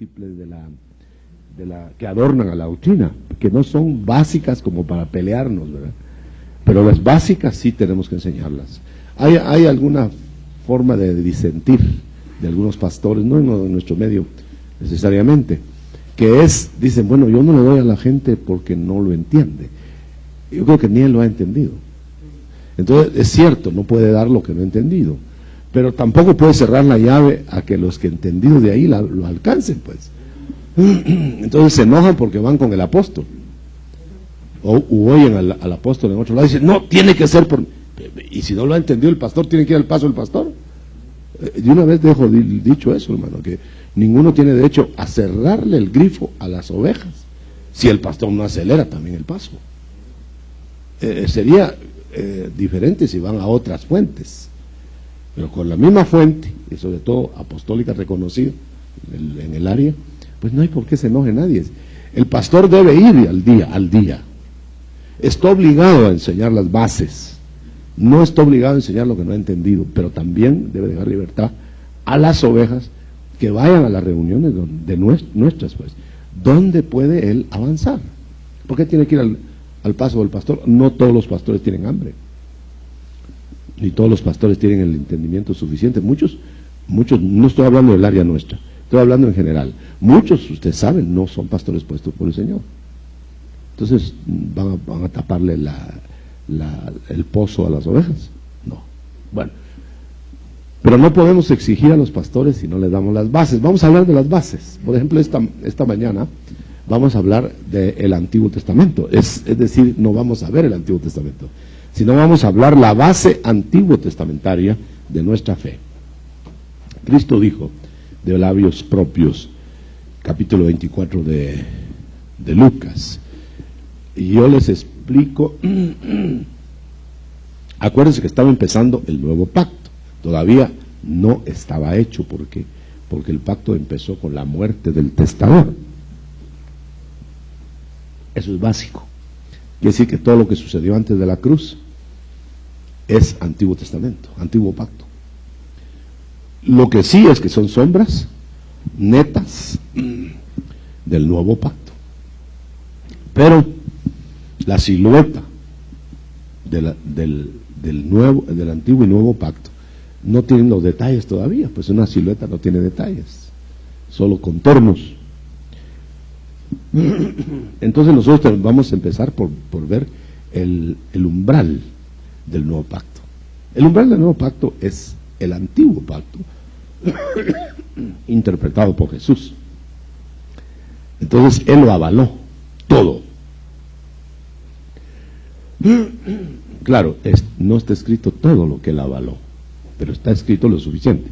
múltiples que adornan a la doctrina, que no son básicas como para pelearnos, ¿verdad? Pero las básicas sí tenemos que enseñarlas. Hay alguna forma de disentir de algunos pastores, no en nuestro medio necesariamente, que dicen, bueno, yo no le doy a la gente porque no lo entiende. Yo creo que ni él lo ha entendido. Entonces, es cierto, no puede dar lo que no ha entendido, pero tampoco puede cerrar la llave a que los que entendidos de ahí lo alcancen, pues. Entonces se enojan porque van con el apóstol, o oyen al apóstol en otro lado y dicen, no, tiene que ser por... Y si no lo ha entendido el pastor, tiene que ir al paso del pastor. De una vez dejo dicho eso, hermano, que ninguno tiene derecho a cerrarle el grifo a las ovejas si el pastor no acelera también el paso. Sería diferente si van a otras fuentes, pero con la misma fuente, y sobre todo apostólica reconocida en el área, pues no hay por qué se enoje nadie. El pastor debe ir al día. Está obligado a enseñar las bases, no está obligado a enseñar lo que no ha entendido, pero también debe dejar libertad a las ovejas que vayan a las reuniones de nuestras, pues, donde puede él avanzar. ¿Por qué tiene que ir al paso del pastor? No todos los pastores tienen hambre, ni todos los pastores tienen el entendimiento suficiente. Muchos, no estoy hablando del área nuestra, estoy hablando en general. Muchos, ustedes saben, no son pastores puestos por el Señor. Entonces, ¿van a taparle el pozo a las ovejas? No. Bueno, pero no podemos exigir a los pastores si no les damos las bases. Vamos a hablar de las bases. Por ejemplo, esta mañana vamos a hablar del Antiguo Testamento. Es decir, no vamos a ver el Antiguo Testamento, sino vamos a hablar la base antiguo testamentaria de nuestra fe. Cristo dijo, de labios propios, capítulo 24 de Lucas, y yo les explico. Acuérdense que estaba empezando el nuevo pacto. Todavía no estaba hecho, porque el pacto empezó con la muerte del testador. Eso es básico. Quiere decir que todo lo que sucedió antes de la cruz es Antiguo Testamento, Antiguo Pacto. Lo que sí es que son sombras netas del nuevo pacto. Pero la silueta del Antiguo y Nuevo Pacto no tienen los detalles todavía, pues una silueta no tiene detalles, solo contornos. Entonces nosotros vamos a empezar por ver el umbral del Nuevo Pacto. El umbral del Nuevo Pacto es el Antiguo Pacto interpretado por Jesús. Entonces Él lo avaló todo. Claro, no está escrito todo lo que Él avaló, pero está escrito lo suficiente.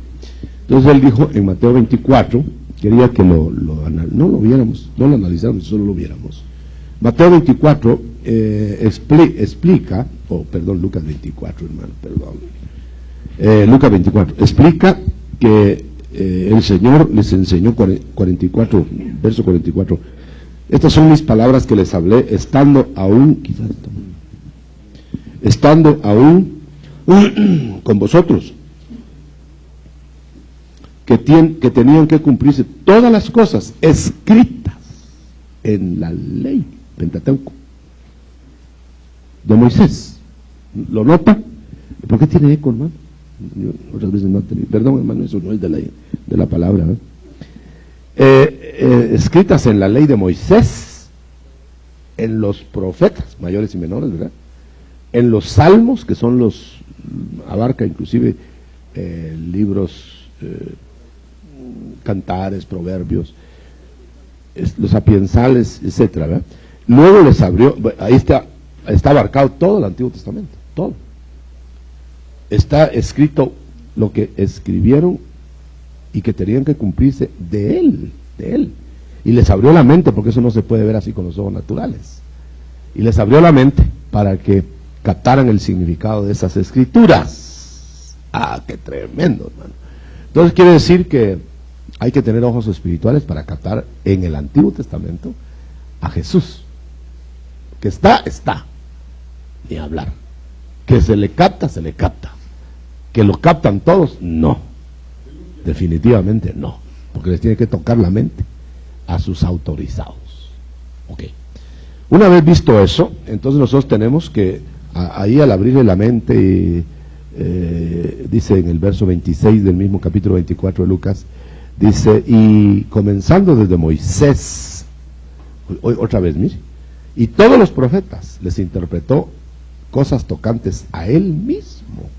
Entonces Él dijo en Mateo 24, quería que no lo viéramos, no lo analizáramos, solo lo viéramos. Mateo 24 explica, Lucas 24, hermano, Lucas 24, explica que el Señor les enseñó 44, verso 44. Estas son mis palabras que les hablé estando aún con vosotros, que tenían que cumplirse todas las cosas escritas en la ley, Pentateuco, de Moisés. ¿Lo nota? ¿Por qué tiene eco, hermano? Yo otras veces no he tenido. Perdón, hermano, eso no es de la palabra, ¿no? Escritas en la ley de Moisés, en los profetas mayores y menores, ¿verdad? En los salmos, que son abarca inclusive libros, cantares, proverbios, los sapiensales, etcétera, ¿verdad? Luego les abrió, ahí está abarcado todo el Antiguo Testamento, todo. Está escrito lo que escribieron y que tenían que cumplirse de él. Y les abrió la mente, porque eso no se puede ver así con los ojos naturales. Y les abrió la mente para que captaran el significado de esas escrituras. ¡Ah, qué tremendo, hermano! Entonces quiere decir que hay que tener ojos espirituales para captar en el Antiguo Testamento a Jesús. Que está, ni hablar. Que se le capta. Que lo captan todos, no. Definitivamente no. Porque les tiene que tocar la mente. a sus autorizados. Ok. Una vez visto eso, entonces nosotros tenemos que, ahí al abrirle la mente, dice en el verso 26 del mismo capítulo 24 de Lucas, dice, y comenzando desde Moisés, otra vez, mire, y todos los profetas les interpretó cosas tocantes a él mismo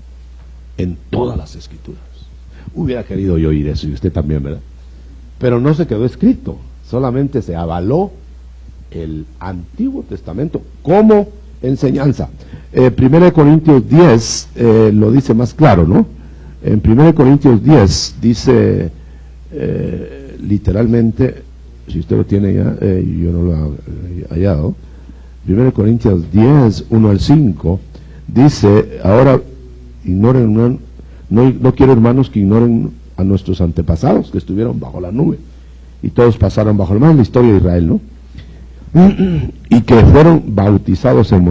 en todas las escrituras. Hubiera querido yo oír eso, y usted también, ¿verdad? Pero no se quedó escrito, solamente se avaló el Antiguo Testamento como enseñanza. 1 Corintios 10 lo dice más claro, ¿no? En 1 Corintios 10 dice literalmente, si usted lo tiene ya, yo no lo he hallado, 1 Corintios 10, 1 al 5, dice, ahora ignoren, no quiero, hermanos, que ignoren a nuestros antepasados que estuvieron bajo la nube y todos pasaron bajo el mar, en la historia de Israel, ¿no? Y que fueron bautizados en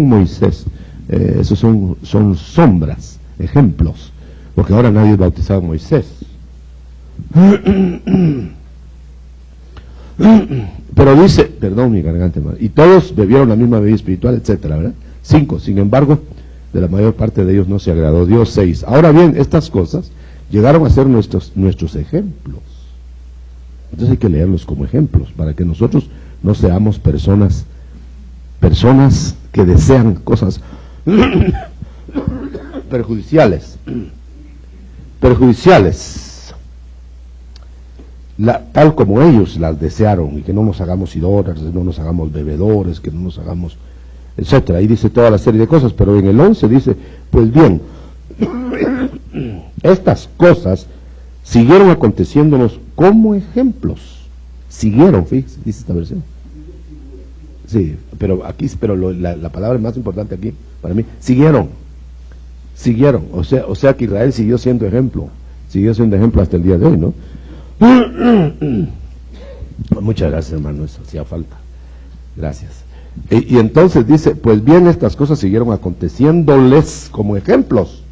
Moisés. Esos son sombras, ejemplos, porque ahora nadie es bautizado en Moisés. Pero dice, perdón mi garganta, y todos bebieron la misma bebida espiritual, etcétera, ¿verdad? 5, sin embargo, de la mayor parte de ellos no se agradó Dios. 6, ahora bien, estas cosas llegaron a ser nuestros ejemplos. Entonces hay que leerlos como ejemplos, para que nosotros no seamos personas que desean cosas perjudiciales, tal como ellos las desearon, y que no nos hagamos idólatras, no nos hagamos bebedores, que no nos hagamos, etcétera. Ahí dice toda la serie de cosas, pero en el 11 dice, pues bien, estas cosas siguieron aconteciéndonos como ejemplos. Siguieron, fíjese, dice esta versión. Sí, pero aquí, la palabra más importante aquí, para mí, siguieron, o sea que Israel siguió siendo ejemplo hasta el día de hoy, ¿no? Muchas gracias, hermano, eso hacía falta, gracias. Y entonces dice, pues bien, estas cosas siguieron aconteciéndoles como ejemplos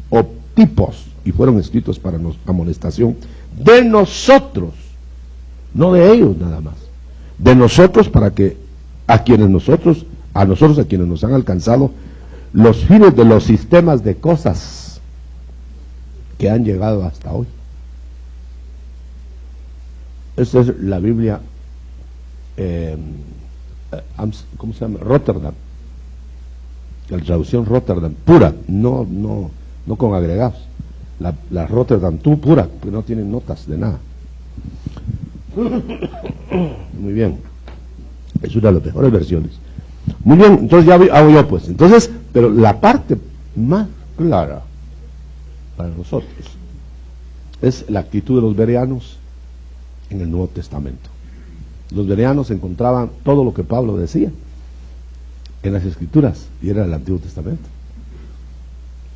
o tipos, y fueron escritos para amonestación de nosotros, no de ellos nada más, de nosotros, para que a nosotros a quienes nos han alcanzado los fines de los sistemas de cosas que han llegado hasta hoy. Esta es la Biblia, ¿cómo se llama? Rotterdam, la traducción Rotterdam, pura, no con agregados, la Rotterdam pura, que no tienen notas de nada. Muy bien, es una de las mejores versiones. Muy bien, entonces ya hago yo pues. Entonces, pero la parte más clara para nosotros es la actitud de los bereanos en el Nuevo Testamento. Los bereanos encontraban todo lo que Pablo decía en las Escrituras, y era el Antiguo Testamento.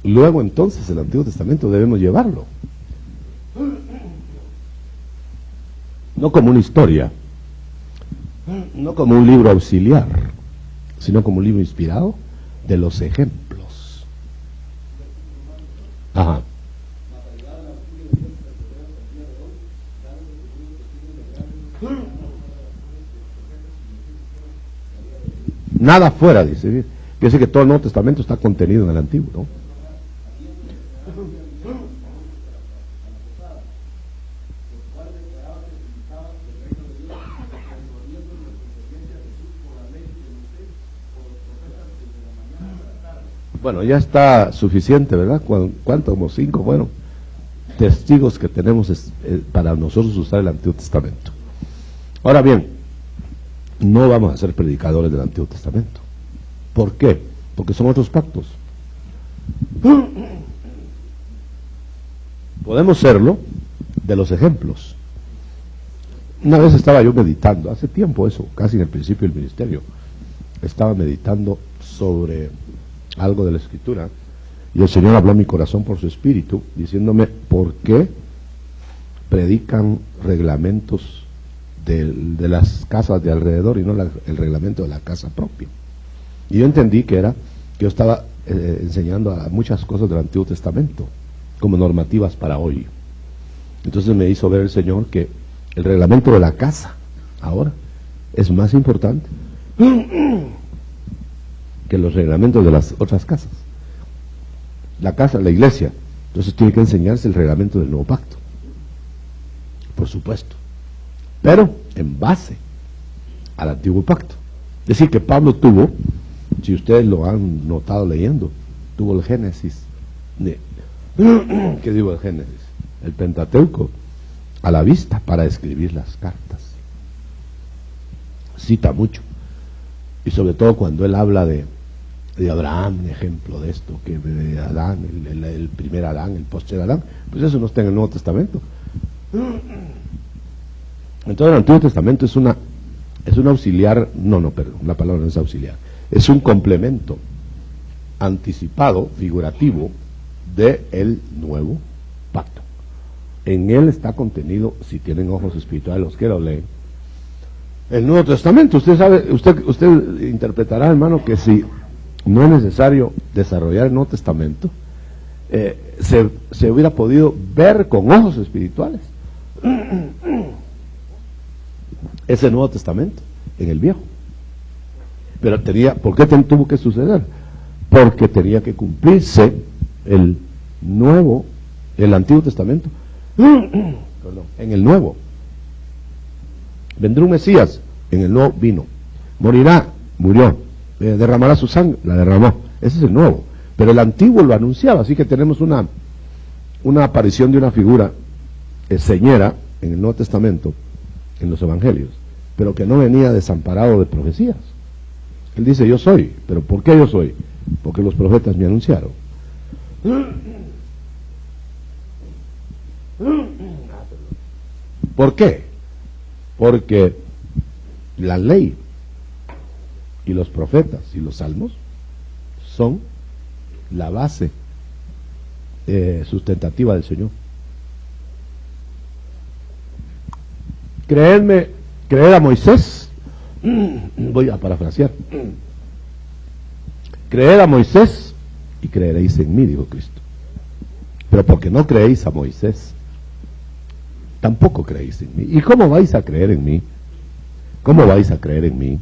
Luego entonces el Antiguo Testamento debemos llevarlo, no como una historia, no como un libro auxiliar, sino como un libro inspirado de los ejemplos. Ajá. Nada fuera, dice. Quiere decir que todo el Nuevo Testamento está contenido en el Antiguo, ¿no? Bueno, ya está suficiente, ¿verdad? ¿Cuánto? Como 5, bueno, testigos que tenemos para nosotros usar el Antiguo Testamento. Ahora bien, no vamos a ser predicadores del Antiguo Testamento. ¿Por qué? Porque son otros pactos. Podemos serlo de los ejemplos. Una vez estaba yo meditando, hace tiempo eso, casi en el principio del ministerio, estaba meditando sobre algo de la Escritura, y el Señor habló a mi corazón por su Espíritu, diciéndome, ¿por qué predican reglamentos de las casas de alrededor y no el reglamento de la casa propia? Y yo entendí que yo estaba enseñando a muchas cosas del Antiguo Testamento como normativas para hoy. Entonces me hizo ver el Señor que el reglamento de la casa ahora es más importante que los reglamentos de las otras casas. La casa, la iglesia, entonces tiene que enseñarse el reglamento del nuevo pacto, por supuesto, pero en base al antiguo pacto. Es decir, que Pablo tuvo, si ustedes lo han notado leyendo, tuvo el Génesis, ¿qué digo el Génesis? El Pentateuco a la vista para escribir las cartas. Cita mucho, y sobre todo cuando él habla de Abraham, un ejemplo de esto, que de Adán, el primer Adán, el postre Adán, pues eso no está en el Nuevo Testamento. Entonces el Antiguo Testamento es un auxiliar, perdón, la palabra no es auxiliar, es un complemento anticipado, figurativo, del Nuevo Pacto. En él está contenido, si tienen ojos espirituales los que lo leen, el Nuevo Testamento. Usted sabe, usted interpretará, hermano, que si no es necesario desarrollar el Nuevo Testamento, se hubiera podido ver con ojos espirituales ese Nuevo Testamento en el Viejo. Pero ¿por qué tuvo que suceder? Porque tenía que cumplirse el Antiguo Testamento en el Nuevo. Vendrá un Mesías, en el Nuevo vino. Morirá, murió. Derramará su sangre, la derramó. Ese es el Nuevo. Pero el Antiguo lo anunciaba, así que tenemos una aparición de una figura señera en el Nuevo Testamento, en los Evangelios, pero que no venía desamparado de profecías. Él dice, yo soy. ¿Pero por qué yo soy? Porque los profetas me anunciaron. ¿Por qué? Porque la ley y los profetas y los salmos son la base sustentativa del Señor. Creer a Moisés, voy a parafrasear, creer a Moisés y creeréis en mí, dijo Cristo. Pero porque no creéis a Moisés, tampoco creéis en mí. ¿Y cómo vais a creer en mí? ¿Cómo vais a creer en mí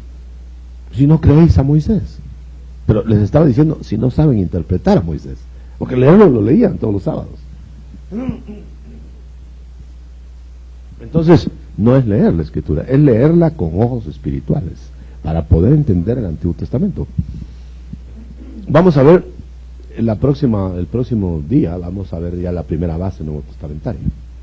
si no creéis a Moisés? Pero les estaba diciendo, si no saben interpretar a Moisés, porque leerlo lo leían todos los sábados. Entonces, no es leer la Escritura, es leerla con ojos espirituales, para poder entender el Antiguo Testamento. Vamos a ver, el próximo día, vamos a ver ya la primera base nuevo testamentaria.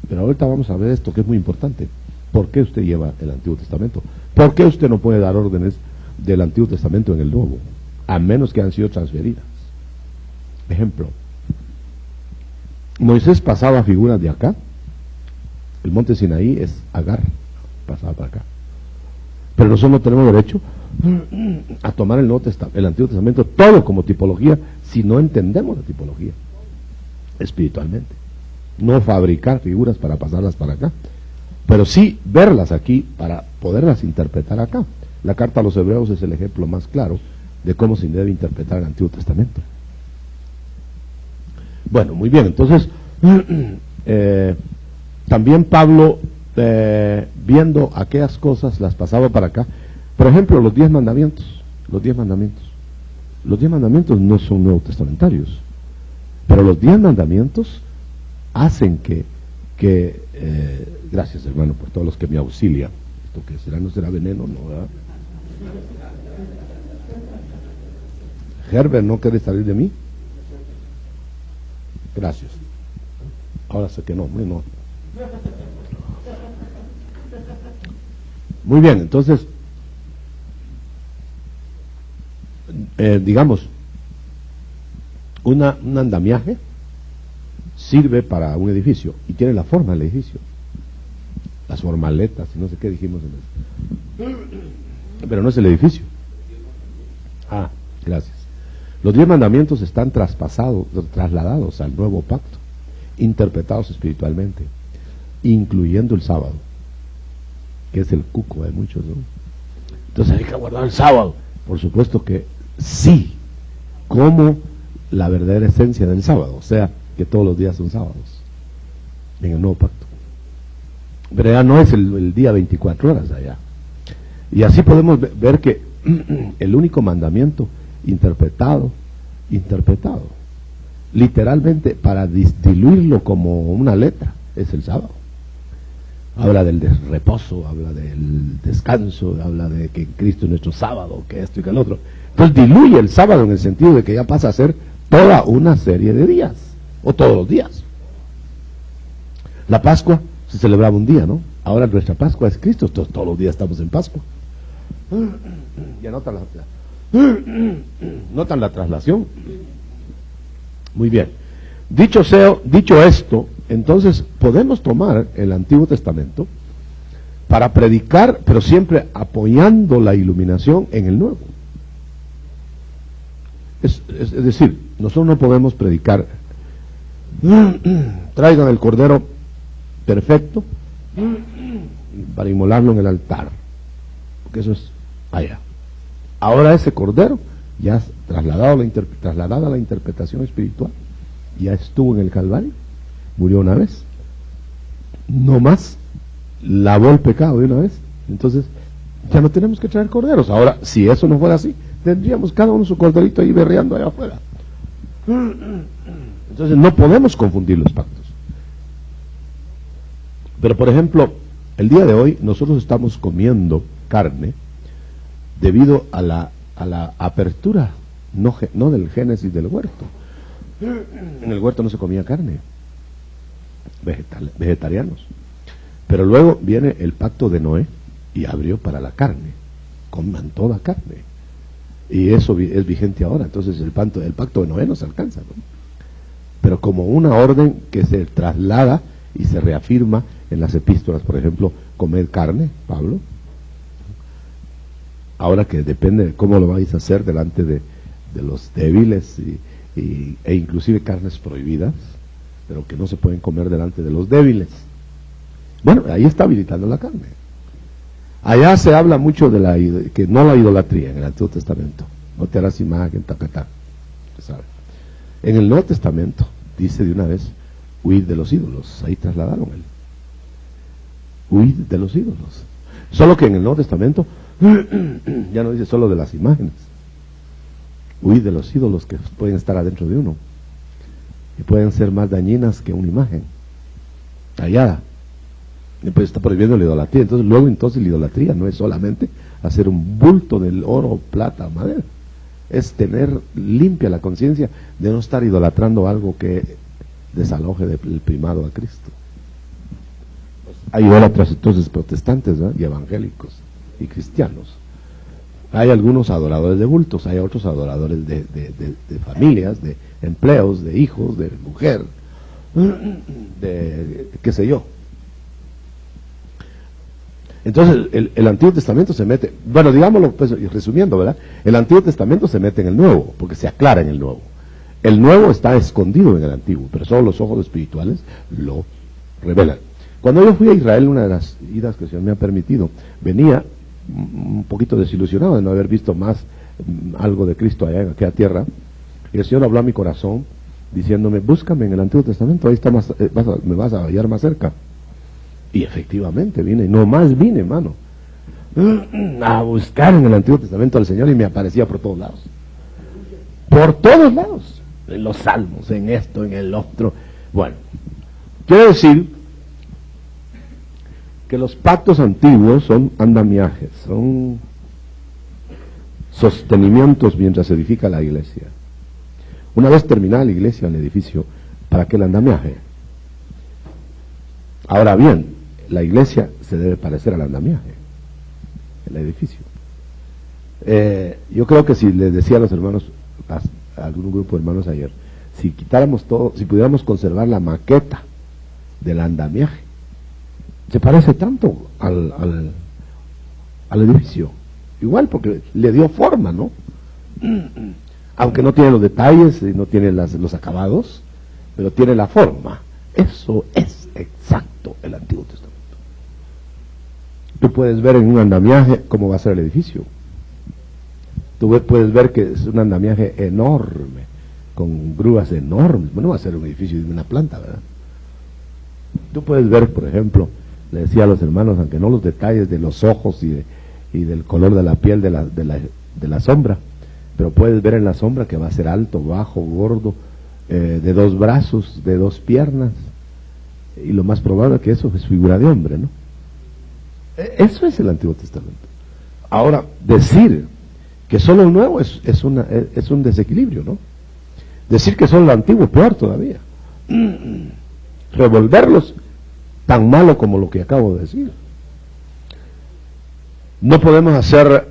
Pero ahorita vamos a ver esto que es muy importante. ¿Por qué usted lleva el Antiguo Testamento? ¿Por qué usted no puede dar órdenes del Antiguo Testamento en el Nuevo? A menos que han sido transferidas. Ejemplo, Moisés pasaba figuras de acá. El monte Sinaí es Agar, pasaba para acá. Pero nosotros no tenemos derecho a tomar el Antiguo Testamento todo como tipología si no entendemos la tipología espiritualmente. No fabricar figuras para pasarlas para acá, pero sí verlas aquí para poderlas interpretar acá. La carta a los Hebreos es el ejemplo más claro de cómo se debe interpretar el Antiguo Testamento. Bueno, muy bien, entonces también Pablo, viendo aquellas cosas, las pasaba para acá. Por ejemplo, los 10 mandamientos. Los 10 mandamientos no son nuevos testamentarios, pero los 10 mandamientos hacen que gracias, hermano, por todos los que me auxilian. Esto que será, no será veneno, ¿no? ¿Verdad? Herbert, ¿no quiere salir de mí? Gracias. Ahora sé que no, no. Muy bien, entonces, digamos, un andamiaje sirve para un edificio y tiene la forma del edificio, las formaletas y no sé qué dijimos en eso. Pero no es el edificio. Gracias. Los 10 mandamientos están trasladados al nuevo pacto, interpretados espiritualmente, incluyendo el sábado, que es el cuco de muchos, ¿no? Entonces hay que guardar el sábado. Por supuesto que sí, como la verdadera esencia del sábado, o sea, que todos los días son sábados en el nuevo pacto. Pero ya no es el día 24 horas allá, Y así podemos ver que el único mandamiento interpretado, literalmente para diluirlo como una letra, es el sábado. Habla del reposo, habla del descanso, habla de que Cristo es nuestro sábado, que esto y que el otro. Entonces diluye el sábado en el sentido de que ya pasa a ser toda una serie de días, o todos los días. La Pascua se celebraba un día, ¿no? Ahora nuestra Pascua es Cristo, todos los días estamos en Pascua. Ya notan la traslación. Muy bien. Dicho esto, entonces podemos tomar el Antiguo Testamento para predicar, pero siempre apoyando la iluminación en el Nuevo. Es decir, nosotros no podemos predicar traigan el cordero perfecto para inmolarlo en el altar, porque eso es allá. Ahora ese cordero ya trasladada a la interpretación espiritual, ya estuvo en el Calvario, murió una vez, no más, lavó el pecado de una vez, entonces ya no tenemos que traer corderos. Ahora, si eso no fuera así, tendríamos cada uno su corderito ahí berreando allá afuera. Entonces no podemos confundir los pactos. Pero por ejemplo, el día de hoy nosotros estamos comiendo carne debido a la apertura, no del Génesis del huerto. En el huerto no se comía carne, vegetarianos. Pero luego viene el pacto de Noé y abrió para la carne, coman toda carne. Y eso es vigente ahora. Entonces el pacto de Noé no se alcanza, ¿no? Pero como una orden que se traslada y se reafirma en las epístolas, por ejemplo, comer carne, Pablo. Ahora que depende de cómo lo vais a hacer delante de los débiles e inclusive carnes prohibidas, pero que no se pueden comer delante de los débiles. Bueno, ahí está habilitando la carne. Allá se habla mucho de que no la idolatría en el Antiguo Testamento. No te harás imagen, tacatá. ¿Sabe? En el Nuevo Testamento dice de una vez, huid de los ídolos. Ahí trasladaron él. Huid de los ídolos. Solo que en el Nuevo Testamento ya no dice solo de las imágenes. Huid de los ídolos que pueden estar adentro de uno y pueden ser más dañinas que una imagen tallada. Pues está prohibiendo la idolatría. Entonces la idolatría no es solamente hacer un bulto del oro, plata, madera. Es tener limpia la conciencia de no estar idolatrando algo que desaloje del primado a Cristo. Hay idólatras entonces protestantes, ¿no? Y evangélicos y cristianos. Hay algunos adoradores de bultos, hay otros adoradores de familias, de empleos, de hijos, de mujer, de qué sé yo. Entonces el Antiguo Testamento se mete, bueno, digámoslo pues, resumiendo, ¿verdad? El Antiguo Testamento se mete en el Nuevo, porque se aclara en el Nuevo. El Nuevo está escondido en el Antiguo, pero solo los ojos espirituales lo revelan. Cuando yo fui a Israel, una de las idas que el Señor me ha permitido, venía un poquito desilusionado de no haber visto más algo de Cristo allá en aquella tierra, y el Señor habló a mi corazón diciéndome, búscame en el Antiguo Testamento, ahí está más, me vas a hallar más cerca. Y efectivamente vine, nomás vine, hermano, a buscar en el Antiguo Testamento al Señor, y me aparecía por todos lados. Por todos lados. En los salmos, en esto, en el otro. Bueno, quiero decir que los pactos antiguos son andamiajes, son sostenimientos mientras se edifica la iglesia. Una vez terminada la iglesia, el edificio, ¿para qué el andamiaje? Ahora bien, la iglesia se debe parecer al andamiaje, el edificio. Yo creo que si les decía a los hermanos, a algún grupo de hermanos ayer, si quitáramos todo, si pudiéramos conservar la maqueta del andamiaje, se parece tanto al edificio. Igual porque le dio forma, ¿no? Aunque no tiene los detalles y no tiene los acabados, pero tiene la forma. Eso es exacto el Antiguo Testamento. Tú puedes ver en un andamiaje cómo va a ser el edificio. Tú puedes ver que es un andamiaje enorme, con grúas enormes. Bueno, va a ser un edificio de una planta, ¿verdad? Tú puedes ver, por ejemplo, le decía a los hermanos, aunque no los detalles de los ojos y y del color de la piel de la sombra, pero puedes ver en la sombra que va a ser alto, bajo, gordo, de 2 brazos, de 2 piernas, y lo más probable es que eso es figura de hombre, ¿no? Eso es el Antiguo Testamento. Ahora, decir que solo el Nuevo es un desequilibrio, ¿no? Decir que solo el Antiguo, peor todavía. Revolverlos tan malo como lo que acabo de decir. No podemos hacer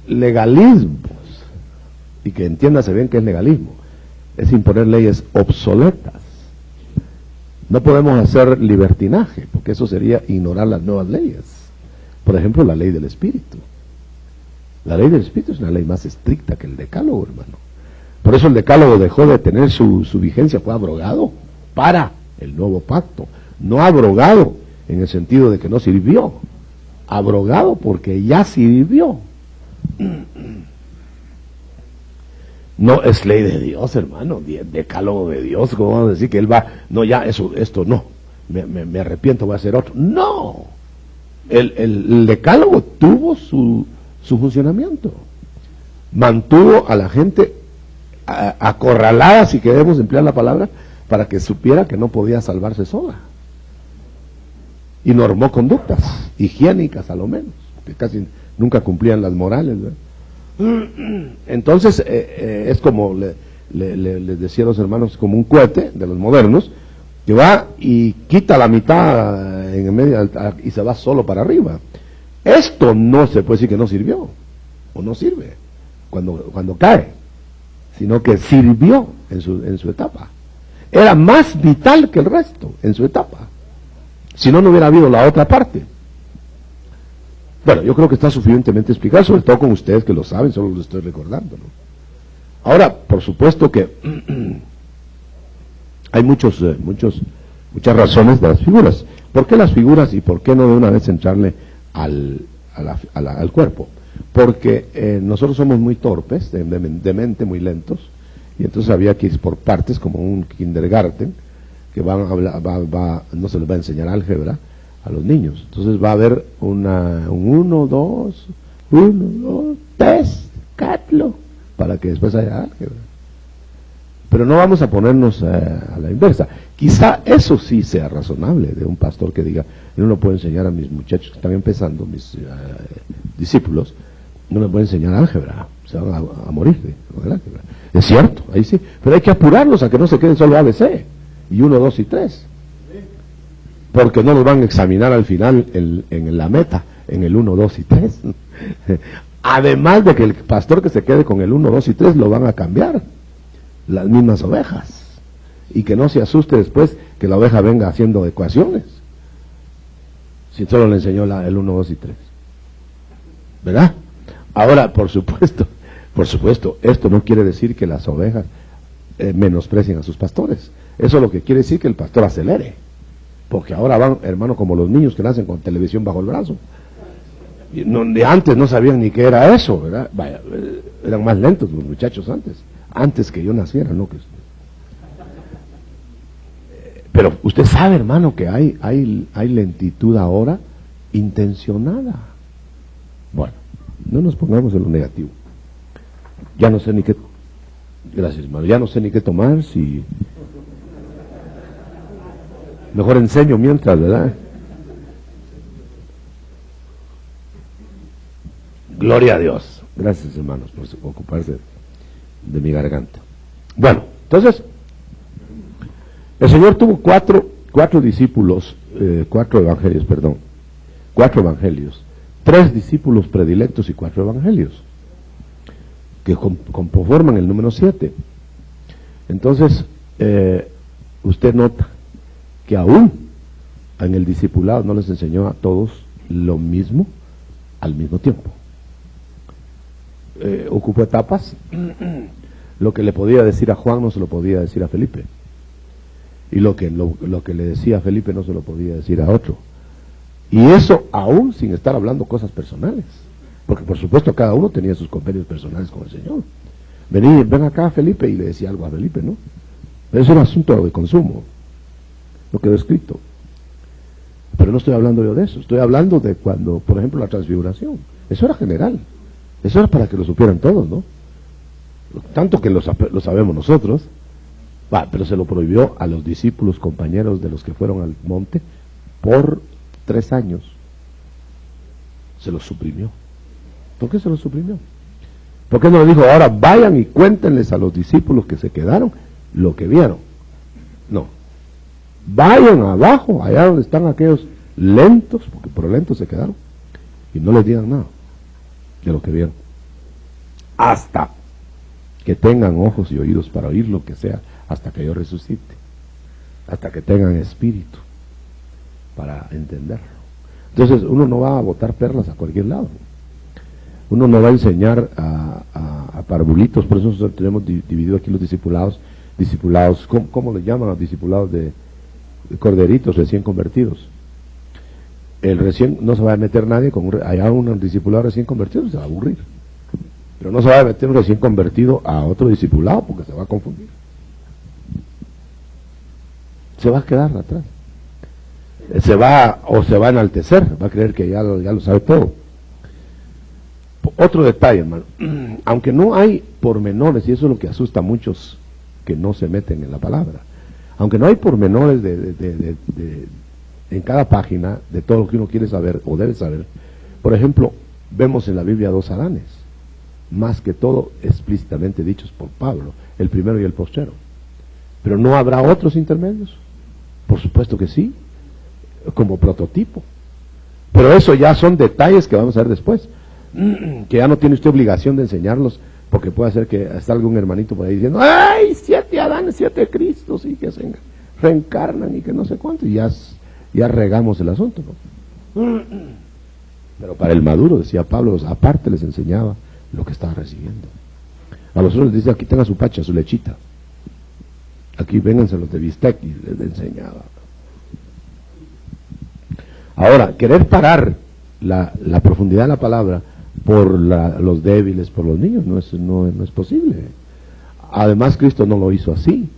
legalismos, y que entiéndase bien que es legalismo, es imponer leyes obsoletas. No podemos hacer libertinaje, porque eso sería ignorar las nuevas leyes. Por ejemplo, la ley del Espíritu. La ley del Espíritu es una ley más estricta que el Decálogo, hermano. Por eso el Decálogo dejó de tener su vigencia, fue abrogado para el nuevo pacto. No abrogado en el sentido de que no sirvió, abrogado porque ya sirvió. No es ley de Dios, hermano, decálogo de Dios. ¿Cómo vamos a decir que él va? No, ya, esto no, me arrepiento, voy a hacer otro. No, el decálogo tuvo su funcionamiento, mantuvo a la gente acorralada, si queremos emplear la palabra, para que supiera que no podía salvarse sola, y normó conductas higiénicas a lo menos, que casi nunca cumplían las morales, ¿verdad? Entonces es como les decía a los hermanos, como un cohete de los modernos que va y quita la mitad en el medio y se va solo para arriba. Esto no se puede decir que no sirvió o no sirve cuando cae, sino que sirvió en su etapa. Era más vital que el resto en su etapa, si no, no hubiera habido la otra parte. Bueno, yo creo que está suficientemente explicado, sobre todo con ustedes que lo saben, solo lo estoy recordando, ¿no? Ahora, por supuesto que hay muchas razones de las figuras. ¿Por qué las figuras y por qué no de una vez entrarle al cuerpo? Porque nosotros somos muy torpes, de mente, muy lentos, y entonces había que ir por partes, como un kindergarten, que no se les va a enseñar álgebra a los niños. Entonces va a haber un 1, 2, 3, 4, para que después haya álgebra. Pero no vamos a ponernos a la inversa. Quizá eso sí sea razonable de un pastor que diga, yo no puedo enseñar a mis muchachos que están empezando, mis discípulos, no les voy a enseñar álgebra, se van a morir de álgebra. Es cierto, ahí sí, pero hay que apurarlos a que no se queden solo ABC, y 1, 2 y 3. Porque no los van a examinar al final en la meta, en el 1, 2 y 3. Además de que el pastor que se quede con el 1, 2 y 3 lo van a cambiar, las mismas ovejas. Y que no se asuste después que la oveja venga haciendo ecuaciones, si solo le enseñó el 1, 2 y 3. ¿Verdad? Ahora, por supuesto, esto no quiere decir que las ovejas menosprecien a sus pastores. Eso lo que quiere decir que el pastor acelere. Porque ahora van, hermano, como los niños que nacen con televisión bajo el brazo. De antes no sabían ni qué era eso, ¿verdad? Vaya, eran más lentos los muchachos antes que yo naciera, ¿no? Pero usted sabe, hermano, que hay lentitud ahora intencionada. Bueno, no nos pongamos en lo negativo. Ya no sé ni qué, gracias, hermano, ya no sé ni qué tomar, si mejor enseño mientras, ¿verdad? Gloria a Dios. Gracias, hermanos, por ocuparse de mi garganta. Bueno, entonces, el Señor tuvo cuatro discípulos, 4 evangelios, 3 discípulos predilectos y 4 evangelios, que conforman el número 7. Entonces, usted nota que aún en el discipulado no les enseñó a todos lo mismo al mismo tiempo. Ocupó etapas. Lo que le podía decir a Juan no se lo podía decir a Felipe, y lo que le decía a Felipe no se lo podía decir a otro, y eso aún sin estar hablando cosas personales, porque por supuesto cada uno tenía sus convenios personales con el Señor. Ven acá, Felipe, y le decía algo a Felipe, ¿no? Pero eso era asunto de consumo, no quedó escrito. Pero no estoy hablando yo de eso, estoy hablando de cuando, por ejemplo, la transfiguración. Eso era general, eso era para que lo supieran todos, ¿no? Tanto que lo sabemos nosotros, pero se lo prohibió a los discípulos, compañeros de los que fueron al monte, por 3 años. Se los suprimió. ¿Por qué se los suprimió? ¿Por qué no le dijo, ahora vayan y cuéntenles a los discípulos que se quedaron lo que vieron? No. Vayan abajo, allá donde están aquellos lentos, porque por lentos se quedaron, y no les digan nada de lo que vieron. Hasta que tengan ojos y oídos para oír lo que sea, hasta que yo resucite, hasta que tengan espíritu para entenderlo. Entonces uno no va a botar perlas a cualquier lado, uno no va a enseñar a parvulitos. Por eso nosotros tenemos dividido aquí los discipulados, ¿cómo le llaman a los discipulados de corderitos recién convertidos? El recién, no se va a meter nadie con allá un discipulado recién convertido, se va a aburrir. Pero no se va a meter un recién convertido a otro discipulado porque se va a confundir. Se va a quedar atrás. Se va a enaltecer, va a creer que ya lo sabe todo. Otro detalle, hermano. Aunque no hay pormenores, y eso es lo que asusta a muchos que no se meten en la palabra. Aunque no hay pormenores en cada página de todo lo que uno quiere saber o debe saber. Por ejemplo, vemos en la Biblia 2 Adanes, más que todo explícitamente dichos por Pablo, el primero y el postero. Pero ¿no habrá otros intermedios? Por supuesto que sí, como prototipo. Pero eso ya son detalles que vamos a ver después, que ya no tiene usted obligación de enseñarlos, porque puede ser que salga un hermanito por ahí diciendo, ¡ay! 7 Adanes, 7 Cristos, y que se reencarnan y que no sé cuánto, y ya regamos el asunto, ¿no? Pero para el maduro, decía Pablo, aparte les enseñaba lo que estaba recibiendo. A los otros les dice, aquí tenga su pacha, su lechita, aquí vénganse los de bistec, y les enseñaba. Ahora, querer parar la profundidad de la palabra por los débiles, por los niños, no es posible. Además, Cristo no lo hizo así.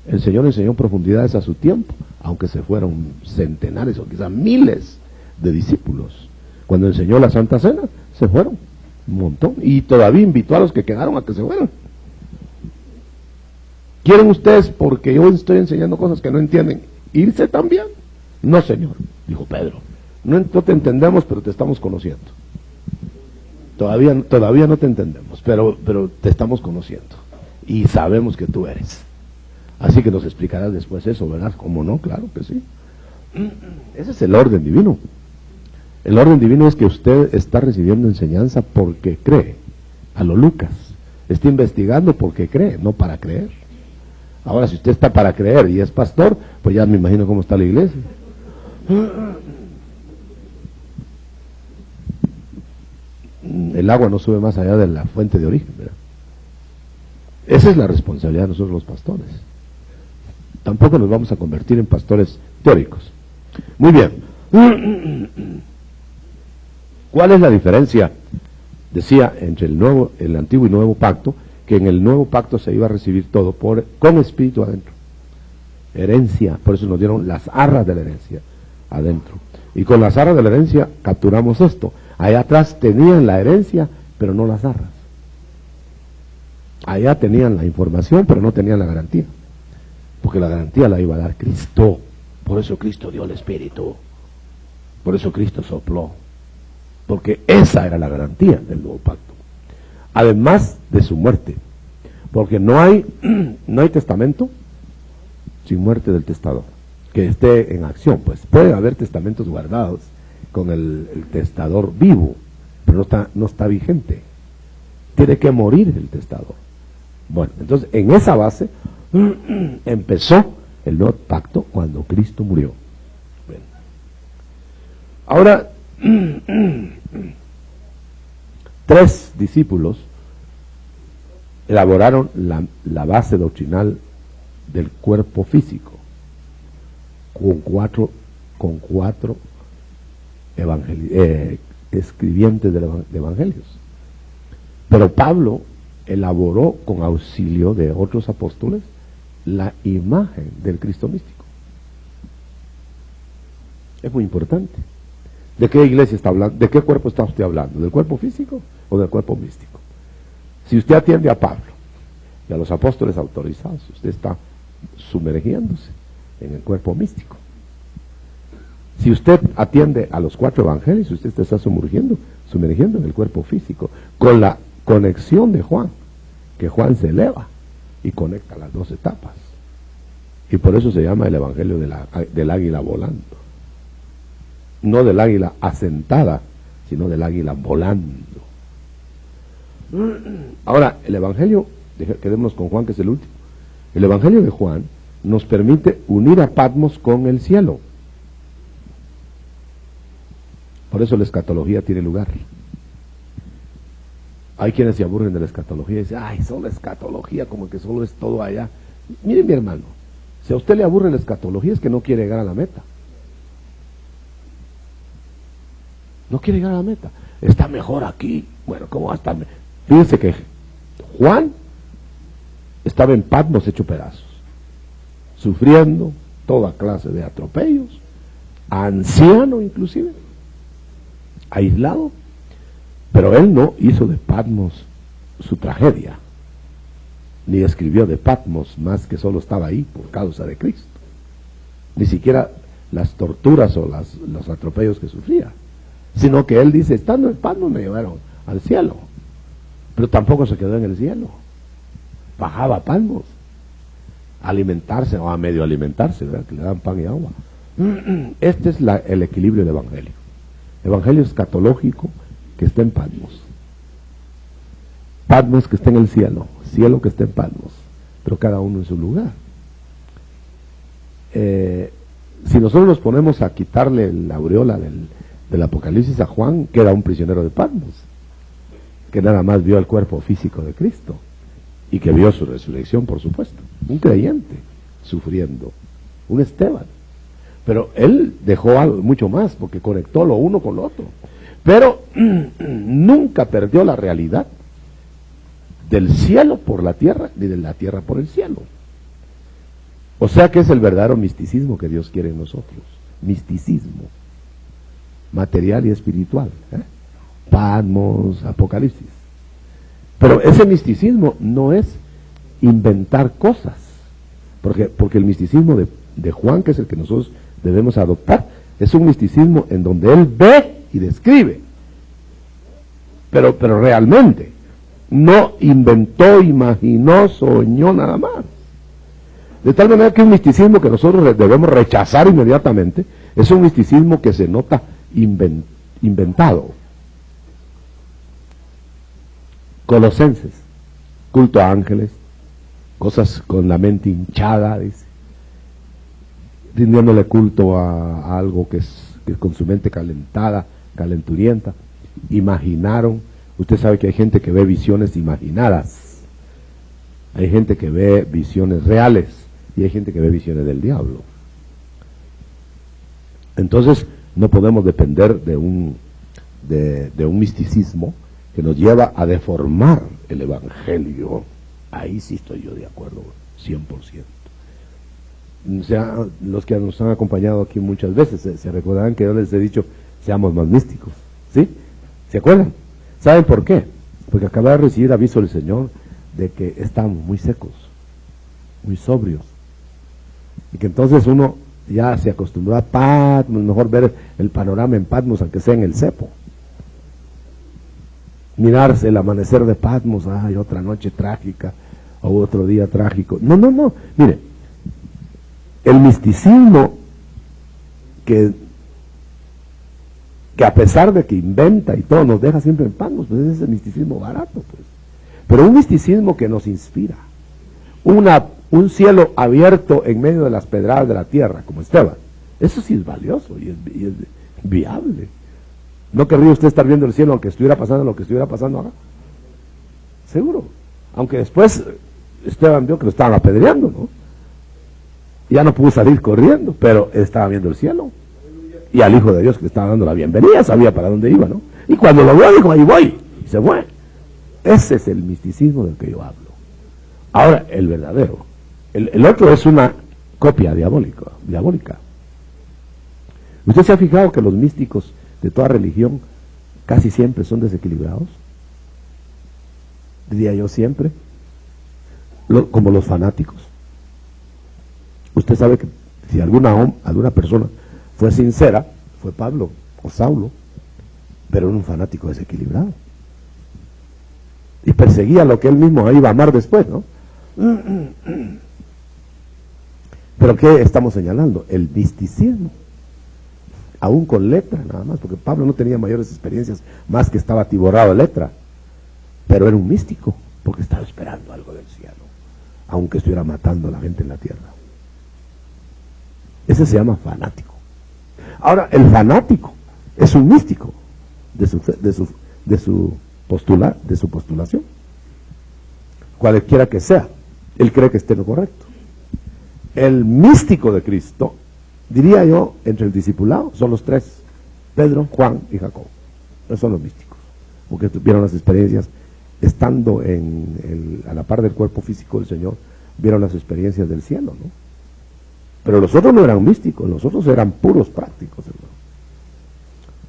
El Señor enseñó profundidades a su tiempo, aunque se fueron centenares o quizás miles de discípulos. Cuando enseñó la Santa Cena, se fueron un montón, y todavía invitó a los que quedaron a que se fueran. ¿Quieren ustedes, porque yo estoy enseñando cosas que no entienden, irse también? No, Señor, dijo Pedro, no te entendemos, pero te estamos conociendo. Todavía no te entendemos, pero te estamos conociendo y sabemos que tú eres. Así que nos explicarás después eso, ¿verdad? ¿Cómo no? Claro que sí. Ese es el orden divino. El orden divino es que usted está recibiendo enseñanza porque cree, a lo Lucas. Está investigando porque cree, no para creer. Ahora, si usted está para creer y es pastor, pues ya me imagino cómo está la iglesia. El agua no sube más allá de la fuente de origen, ¿verdad? Esa es la responsabilidad de nosotros los pastores. Tampoco nos vamos a convertir en pastores teóricos. Muy bien. ¿Cuál es la diferencia? Decía, entre el antiguo y nuevo pacto, que en el nuevo pacto se iba a recibir todo con espíritu adentro. Herencia, por eso nos dieron las arras de la herencia adentro. Y con las arras de la herencia capturamos esto. Allá atrás tenían la herencia, pero no las arras. Allá tenían la información, pero no tenían la garantía. Porque la garantía la iba a dar Cristo. Por eso Cristo dio el Espíritu. Por eso Cristo sopló. Porque esa era la garantía del nuevo pacto. Además de su muerte. Porque no hay testamento sin muerte del testador, que esté en acción. Pues puede haber testamentos guardados con el testador vivo, pero no está vigente. Tiene que morir el testador. Bueno, entonces en esa base empezó el nuevo pacto cuando Cristo murió. Bueno. Ahora, 3 discípulos elaboraron la base doctrinal del cuerpo físico con cuatro escribientes de evangelios. Pero Pablo elaboró con auxilio de otros apóstoles la imagen del Cristo místico. Es muy importante. ¿De qué iglesia está hablando? ¿De qué cuerpo está usted hablando? ¿Del cuerpo físico o del cuerpo místico? Si usted atiende a Pablo y a los apóstoles autorizados, usted está sumergiéndose en el cuerpo místico. Si usted atiende a los 4 evangelios, usted se está sumergiendo en el cuerpo físico, con la conexión de Juan, que Juan se eleva y conecta las 2 etapas. Y por eso se llama el evangelio del águila volando. No del águila asentada, sino del águila volando. Ahora, el evangelio, quedémonos con Juan, que es el último. El evangelio de Juan nos permite unir a Patmos con el cielo. Por eso la escatología tiene lugar. Hay quienes se aburren de la escatología y dicen, ay, solo escatología, como que solo es todo allá. Miren, mi hermano, si a usted le aburre la escatología es que no quiere llegar a la meta. No quiere llegar a la meta. Está mejor aquí. Bueno, ¿cómo va a estar? Fíjense que Juan estaba en Patmos hecho pedazos, sufriendo toda clase de atropellos, anciano inclusive, aislado, pero él no hizo de Patmos su tragedia, ni escribió de Patmos más que solo estaba ahí por causa de Cristo, ni siquiera las torturas o los atropellos que sufría, sino que él dice, estando en Patmos me llevaron al cielo, pero tampoco se quedó en el cielo, bajaba a Patmos a alimentarse o a medio alimentarse, ¿verdad? Que le dan pan y agua. Este es el equilibrio del evangelio. Evangelio escatológico que está en Patmos, Patmos que está en el cielo, cielo que está en Patmos, pero cada uno en su lugar. Si nosotros nos ponemos a quitarle la aureola del Apocalipsis a Juan, queda un prisionero de Patmos, que nada más vio el cuerpo físico de Cristo y que vio su resurrección, por supuesto, un creyente sufriendo, un Esteban. Pero él dejó algo mucho más, porque conectó lo uno con lo otro. Pero nunca perdió la realidad del cielo por la tierra, ni de la tierra por el cielo. O sea que es el verdadero misticismo que Dios quiere en nosotros. Misticismo, material y espiritual. Patmos, Apocalipsis. Pero ese misticismo no es inventar cosas, porque el misticismo de Juan, que es el que nosotros debemos adoptar, es un misticismo en donde él ve y describe, pero realmente no inventó, imaginó, soñó nada más. De tal manera que un misticismo que nosotros debemos rechazar inmediatamente es un misticismo que se nota inventado. Colosenses, culto a ángeles, cosas con la mente hinchada, dice, rindiéndole culto a algo que es con su mente calentada, calenturienta. Imaginaron. Usted sabe que hay gente que ve visiones imaginadas, hay gente que ve visiones reales y hay gente que ve visiones del diablo. Entonces no podemos depender de un misticismo que nos lleva a deformar el evangelio. Ahí sí estoy yo de acuerdo 100%. O sea, los que nos han acompañado aquí muchas veces se recordarán que yo les he dicho, seamos más místicos, ¿sí? ¿Se acuerdan? ¿Saben por qué? Porque acaba de recibir aviso del Señor de que estamos muy secos, muy sobrios, y que entonces uno ya se acostumbró a Patmos, mejor ver el panorama en Patmos, aunque sea en el cepo, mirarse el amanecer de Patmos, ay, otra noche trágica, o otro día trágico. No, mire, el misticismo que a pesar de que inventa y todo nos deja siempre en Patmos, pues es ese misticismo barato, pues. Pero un misticismo que nos inspira, un cielo abierto en medio de las pedradas de la tierra, como Esteban, eso sí es valioso y es viable. ¿No querría usted estar viendo el cielo aunque estuviera pasando lo que estuviera pasando acá? Seguro. Aunque después Esteban vio que lo estaban apedreando, ¿no? Ya no pudo salir corriendo, pero estaba viendo el cielo. Y al Hijo de Dios que le estaba dando la bienvenida, sabía para dónde iba, ¿no? Y cuando lo vio dijo, ahí voy, y se fue. Ese es el misticismo del que yo hablo. Ahora, el verdadero. El otro es una copia diabólica. ¿Usted se ha fijado que los místicos de toda religión casi siempre son desequilibrados? Diría yo siempre, como los fanáticos. Usted sabe que si alguna persona fue sincera, fue Pablo o Saulo, pero era un fanático desequilibrado. Y perseguía lo que él mismo iba a amar después, ¿no? Pero ¿qué estamos señalando? El misticismo. Aún con letra, nada más, porque Pablo no tenía mayores experiencias, más que estaba atiborrado de letra. Pero era un místico, porque estaba esperando algo del cielo, aunque estuviera matando a la gente en la tierra. Ese se llama fanático. Ahora, el fanático es un místico de su postulación. Cualquiera que sea, él cree que esté en lo correcto. El místico de Cristo, diría yo, entre el discipulado, son los tres: Pedro, Juan y Jacobo. Esos son los místicos, porque tuvieron las experiencias estando a la par del cuerpo físico del Señor, vieron las experiencias del cielo, ¿no? Pero los otros no eran místicos, los otros eran puros prácticos, hermano.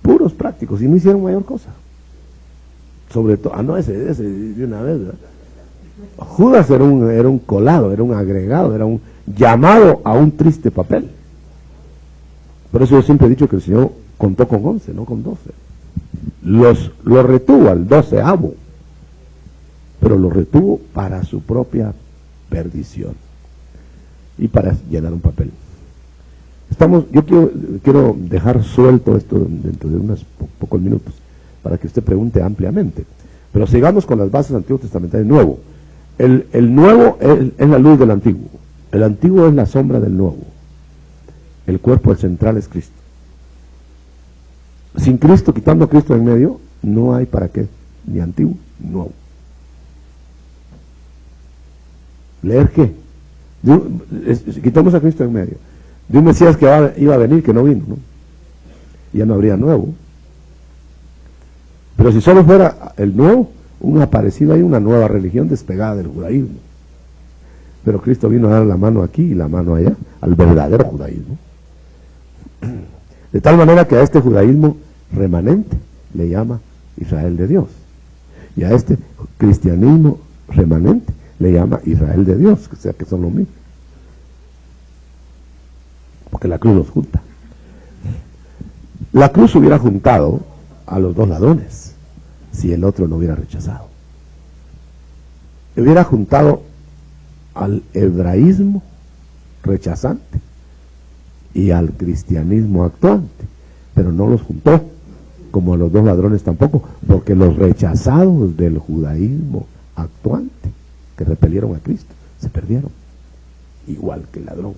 Puros prácticos, y no hicieron mayor cosa. Sobre todo, ese de una vez, ¿verdad? Judas era un colado, era un agregado, era un llamado a un triste papel. Por eso yo siempre he dicho que el Señor contó con 11, no con 12. Lo retuvo al 12avo, pero lo retuvo para su propia perdición y para llenar un papel. Yo quiero dejar suelto esto dentro de unos pocos minutos para que usted pregunte ampliamente, pero sigamos con las bases del Antiguo Testamento. El Nuevo, el Nuevo es la luz del Antiguo, el Antiguo es la sombra del Nuevo, el cuerpo central es Cristo. Sin Cristo, quitando a Cristo en medio, no hay para qué, ni Antiguo ni Nuevo. ¿Leer qué? Quitamos a Cristo en medio, de un Mesías que iba a venir, que no vino, ¿no? Y ya no habría nuevo. Pero si solo fuera el nuevo, un aparecido ahí, una nueva religión despegada del judaísmo. Pero Cristo vino a dar la mano aquí y la mano allá al verdadero judaísmo. De tal manera que a este judaísmo remanente le llama Israel de Dios, y a este cristianismo remanente le llama Israel de Dios, o sea que son lo mismo, porque la cruz los junta. La cruz hubiera juntado a los dos ladrones si el otro no hubiera rechazado. Hubiera juntado al hebraísmo rechazante y al cristianismo actuante, pero no los juntó, como a los dos ladrones tampoco, porque los rechazados del judaísmo actuante, que repelieron a Cristo, se perdieron, igual que el ladrón.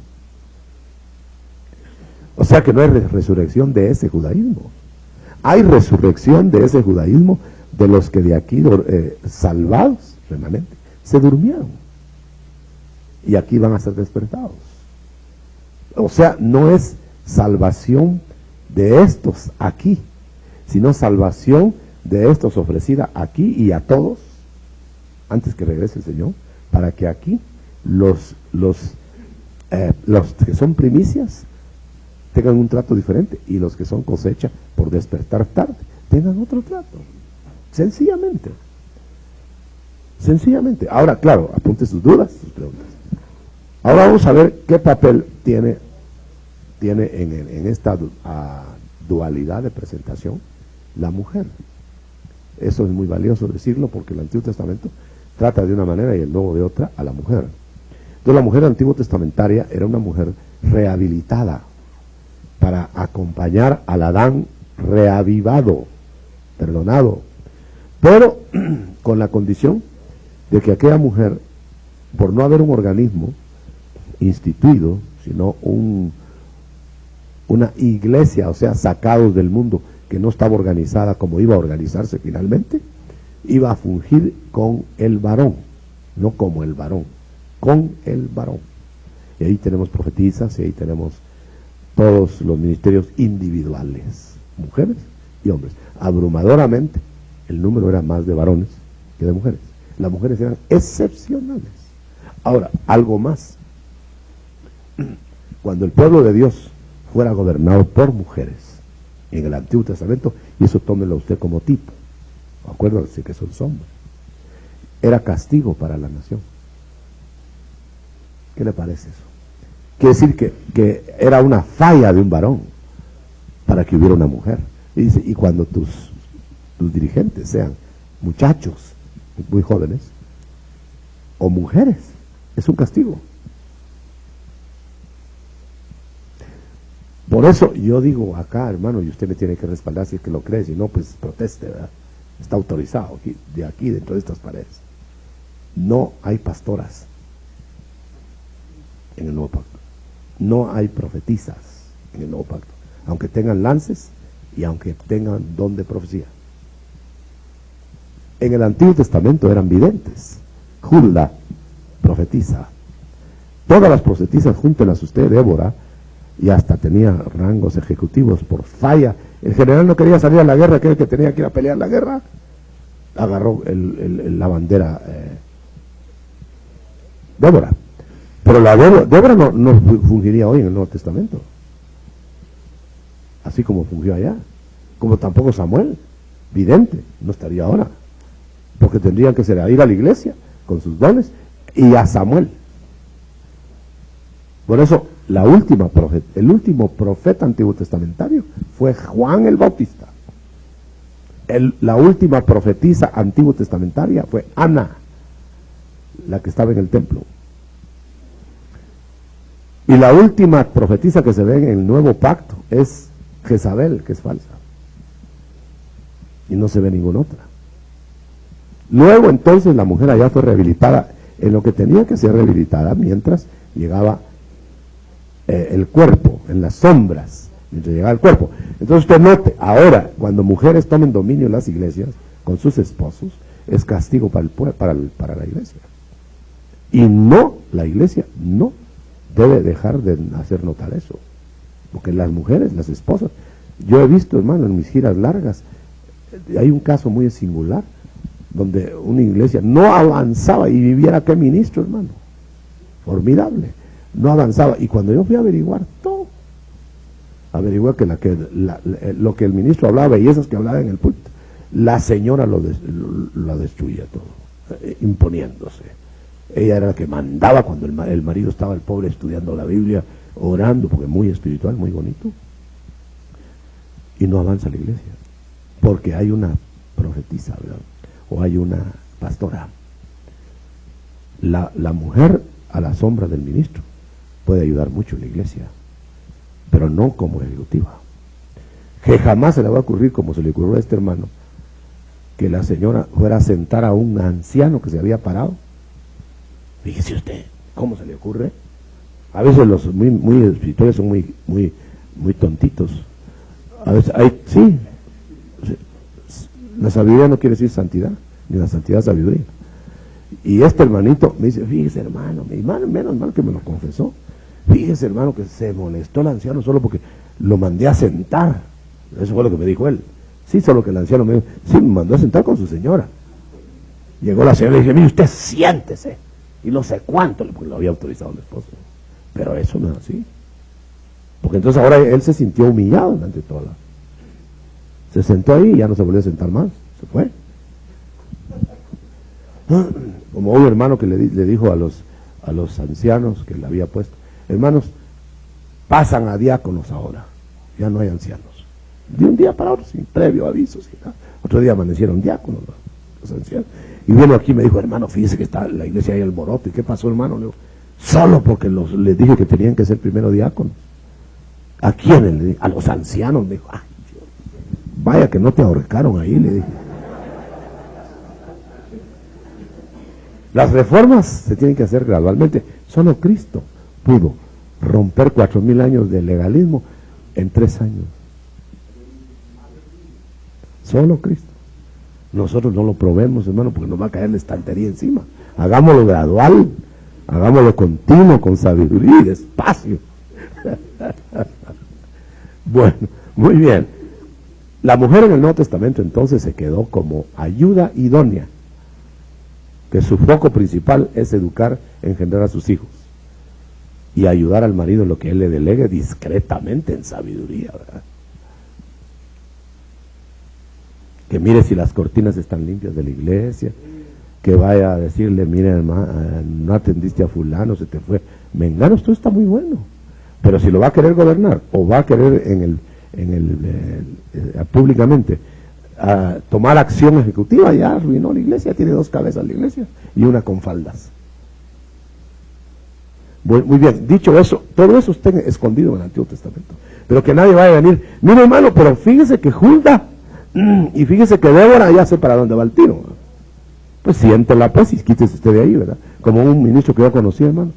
O sea que no hay resurrección de ese judaísmo. Hay resurrección de ese judaísmo de los que de aquí salvados, remanentes, se durmieron y aquí van a ser despertados. O sea, no es salvación de estos aquí, sino salvación de estos ofrecida aquí y a todos antes que regrese el Señor, para que aquí los que son primicias tengan un trato diferente, y los que son cosecha por despertar tarde tengan otro trato. Sencillamente. Ahora, claro, apunte sus dudas, sus preguntas. Ahora vamos a ver qué papel tiene en esta dualidad de presentación la mujer. Eso es muy valioso decirlo, porque el Antiguo Testamento trata de una manera y el Nuevo de otra a la mujer. Entonces la mujer antiguo testamentaria era una mujer rehabilitada para acompañar al Adán reavivado, perdonado, pero con la condición de que aquella mujer, por no haber un organismo instituido, sino una iglesia, o sea, sacados del mundo, que no estaba organizada como iba a organizarse finalmente, iba a fungir con el varón, no como el varón, con el varón. Y ahí tenemos profetisas, y ahí tenemos todos los ministerios individuales, mujeres y hombres. Abrumadoramente el número era más de varones que de mujeres. Las mujeres eran excepcionales. Ahora, algo más. Cuando el pueblo de Dios fuera gobernado por mujeres en el Antiguo Testamento, y eso tómelo usted como tipo, acuérdense que son sombras, era castigo para la nación. ¿Qué le parece eso? Quiere decir que era una falla de un varón para que hubiera una mujer. Y dice, y cuando tus dirigentes sean muchachos muy jóvenes o mujeres, es un castigo. Por eso yo digo acá, hermano, y usted me tiene que respaldar si es que lo cree, si no, pues proteste, ¿verdad? Está autorizado aquí dentro de estas paredes. No hay pastoras en el nuevo pacto. No hay profetisas en el nuevo pacto, aunque tengan lances y aunque tengan don de profecía. En el Antiguo Testamento eran videntes. Hulda, profetisa. Todas las profetisas, júntenlas usted, Débora, y hasta tenía rangos ejecutivos por falla. El general no quería salir a la guerra, aquel que tenía que ir a pelear la guerra, agarró la bandera Débora. Pero la Débora no fungiría hoy en el Nuevo Testamento, así como fungió allá. Como tampoco Samuel, vidente, no estaría ahora, porque tendrían que ir a la iglesia con sus dones y a Samuel. Por eso el último profeta antiguo testamentario fue Juan el Bautista. La última profetisa antiguo testamentaria fue Ana, la que estaba en el templo. Y la última profetisa que se ve en el nuevo pacto es Jezabel, que es falsa. Y no se ve ninguna otra. Luego entonces la mujer allá fue rehabilitada en lo que tenía que ser rehabilitada mientras llegaba el cuerpo, en las sombras, mientras llegaba el cuerpo. Entonces usted note, ahora cuando mujeres tomen dominio en las iglesias con sus esposos, es castigo para la iglesia. Y no, la iglesia no debe dejar de hacer notar eso, porque las mujeres, las esposas, yo he visto, hermano, en mis giras largas, hay un caso muy singular donde una iglesia no avanzaba y viviera que ministro, hermano, formidable, no avanzaba. Y cuando yo fui a averiguar todo, averigué que lo que el ministro hablaba y esas que hablaba en el púlpito, la señora lo destruía todo, imponiéndose. Ella era la que mandaba cuando el marido estaba, el pobre, estudiando la Biblia, orando, porque muy espiritual, muy bonito. Y no avanza la iglesia, porque hay una profetisa, ¿verdad? O hay una pastora. La mujer a la sombra del ministro puede ayudar mucho en la iglesia, pero no como ejecutiva. Que jamás se le va a ocurrir, como se le ocurrió a este hermano, que la señora fuera a sentar a un anciano que se había parado. Fíjese usted, ¿cómo se le ocurre? A veces los muy espirituales son muy tontitos. A veces sí, la sabiduría no quiere decir santidad, ni la santidad es sabiduría. Y este hermanito me dice, fíjese hermano, menos mal que me lo confesó, fíjese hermano que se molestó el anciano solo porque lo mandé a sentar. Eso fue lo que me dijo él. Sí, solo que el anciano me dijo, sí, me mandó a sentar con su señora. Llegó la señora y le dije, mire usted siéntese. Y no sé cuánto, porque lo había autorizado el esposo. Pero eso no es así. Porque entonces ahora él se sintió humillado ante toda la... Se sentó ahí y ya no se volvió a sentar más. Se fue. Como un hermano que le dijo a los ancianos que le había puesto, hermanos, pasan a diáconos ahora. Ya no hay ancianos. De un día para otro, sin previo aviso. Sin nada. Otro día amanecieron diáconos, los ancianos. Y vino aquí y me dijo, hermano, fíjese que está la iglesia ahí alboroto. ¿Y qué pasó, hermano? Le digo, solo porque les dije que tenían que ser primero diáconos. ¿A quiénes? Le dije, a los ancianos. Me dijo, ay, Dios, vaya que no te ahorcaron ahí, le dije. Las reformas se tienen que hacer gradualmente. Solo Cristo pudo romper 4000 años de legalismo en 3 años. Solo Cristo. Nosotros no lo probemos, hermano, porque nos va a caer la estantería encima. Hagámoslo gradual, hagámoslo continuo, con sabiduría y despacio. Bueno, muy bien. La mujer en el Nuevo Testamento entonces se quedó como ayuda idónea, que su foco principal es educar, engendrar a sus hijos. y ayudar al marido en lo que él le delegue discretamente en sabiduría, ¿verdad? Que mire si las cortinas están limpias de la iglesia, que vaya a decirle, mire hermano, no atendiste a fulano, se te fue mengano, esto está muy bueno. Pero si lo va a querer gobernar o va a querer públicamente tomar acción ejecutiva, ya arruinó la iglesia, tiene 2 cabezas la iglesia y una con faldas. Muy bien, dicho eso, todo eso está escondido en el Antiguo Testamento. Pero que nadie vaya a venir, mire hermano, pero fíjese que Hulda y fíjese que Débora, ya sé para dónde va el tiro. Pues siéntela pues y quítese usted de ahí, ¿verdad? Como un ministro que yo conocí, hermano,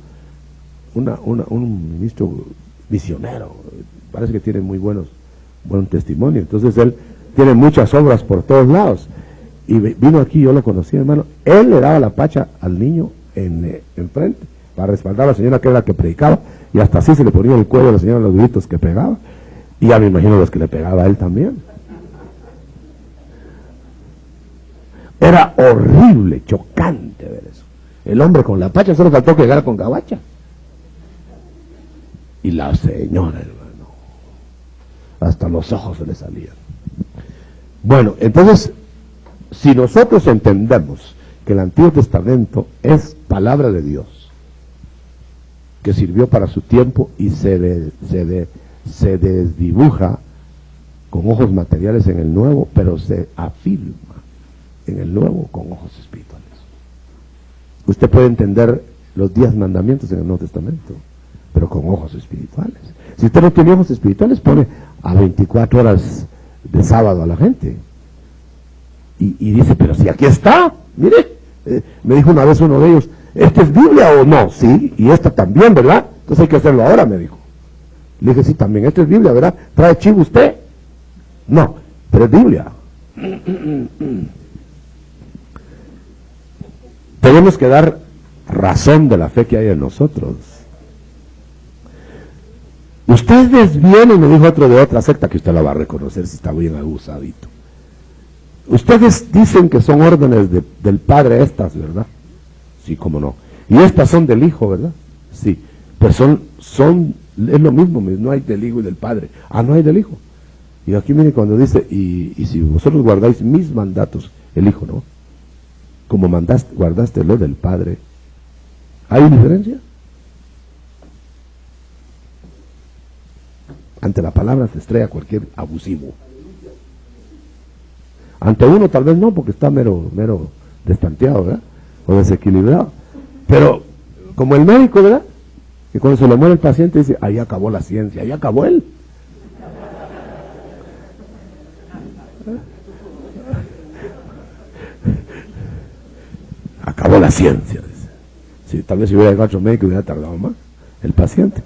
un ministro misionero, parece que tiene muy buen testimonio. Entonces él tiene muchas obras por todos lados y vino aquí, yo lo conocí, hermano. Él le daba la pacha al niño enfrente para respaldar a la señora que era la que predicaba, y hasta así se le ponía el cuello a la señora los gritos que pegaba, y ya me imagino los que le pegaba a él también. Era horrible, chocante ver eso. El hombre con la pacha, solo faltó que llegara con gabacha. Y la señora, hermano, hasta los ojos se le salían. Bueno, entonces, si nosotros entendemos que el Antiguo Testamento es palabra de Dios, que sirvió para su tiempo y se desdibuja con ojos materiales en el Nuevo, pero se afirma en el Nuevo con ojos espirituales. Usted puede entender los 10 mandamientos en el Nuevo Testamento, pero con ojos espirituales. Si usted no tiene ojos espirituales, pone a 24 horas de sábado a la gente y dice, pero si aquí está, mire, me dijo una vez uno de ellos, ¿esta es Biblia o no? Sí, y esta también, ¿verdad? Entonces hay que hacerlo ahora, me dijo. Le dije, sí, también, esta es Biblia, ¿verdad? ¿Trae chivo usted? No, pero es Biblia. Tenemos que dar razón de la fe que hay en nosotros. Ustedes vienen, me dijo otro de otra secta, que usted la va a reconocer si está bien abusadito. Ustedes dicen que son órdenes del Padre estas, ¿verdad? Sí, cómo no. Y estas son del Hijo, ¿verdad? Sí, pues es lo mismo, no hay del Hijo y del Padre. Ah, no hay del Hijo. Y aquí miren cuando dice, y si vosotros guardáis mis mandatos, el Hijo, ¿no? Como guardaste lo del Padre. ¿Hay diferencia? Ante la palabra se estrella cualquier abusivo. Ante uno tal vez no, porque está mero destanteado, ¿verdad? O desequilibrado. Pero como el médico, ¿verdad? Que cuando se le muere el paciente dice, ahí acabó la ciencia, ahí acabó él. Acabó la ciencia, dice. Sí, tal vez si hubiera llegado otro médico hubiera tardado más el paciente.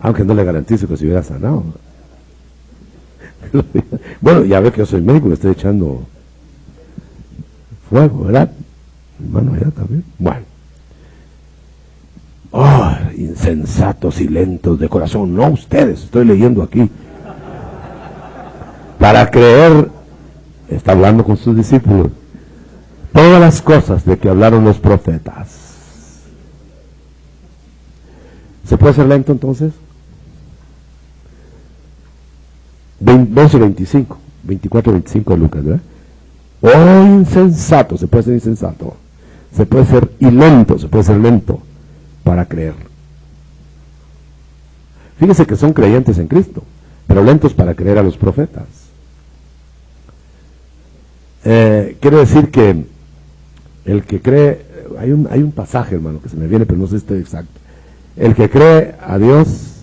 Aunque no le garantizo que se hubiera sanado. Bueno, ya ve que yo soy médico, le estoy echando fuego, ¿verdad? Hermano, allá también. Bueno. Oh, insensatos y lentos de corazón. No ustedes, estoy leyendo aquí. Para creer, está hablando con sus discípulos, todas las cosas de que hablaron los profetas. ¿Se puede ser lento entonces? Verso 25, 24, 25 de Lucas, ¿verdad? Oh, insensato, se puede ser insensato, se puede ser lento, se puede ser lento para creer. Fíjese que son creyentes en Cristo, pero lentos para creer a los profetas. Quiere decir que el que cree, hay un pasaje, hermano, que se me viene, pero no sé si está exacto. El que cree a Dios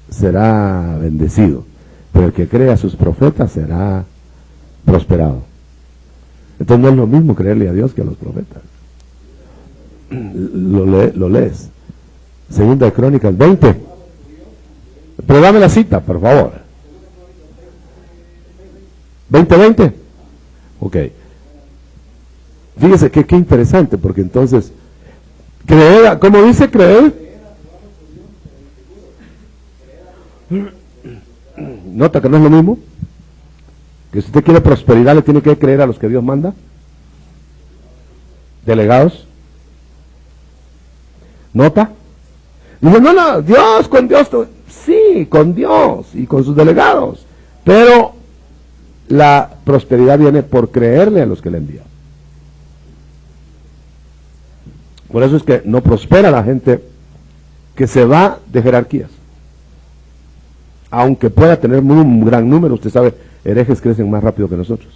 será bendecido, pero el que cree a sus profetas será prosperado. Entonces no es lo mismo creerle a Dios que a los profetas. Lo lees. Segunda de Crónicas 20. Pero dame la cita, por favor. 20:20. Ok. Fíjese qué interesante, porque entonces, creer, ¿cómo dice creer? Nota que no es lo mismo. Que si usted quiere prosperidad, le tiene que creer a los que Dios manda. Delegados. ¿Nota? Dice, no, Dios, con Dios, sí, con Dios y con sus delegados, pero la prosperidad viene por creerle a los que le envían. Por eso es que no prospera la gente que se va de jerarquías. Aunque pueda tener un gran número, usted sabe, herejes crecen más rápido que nosotros.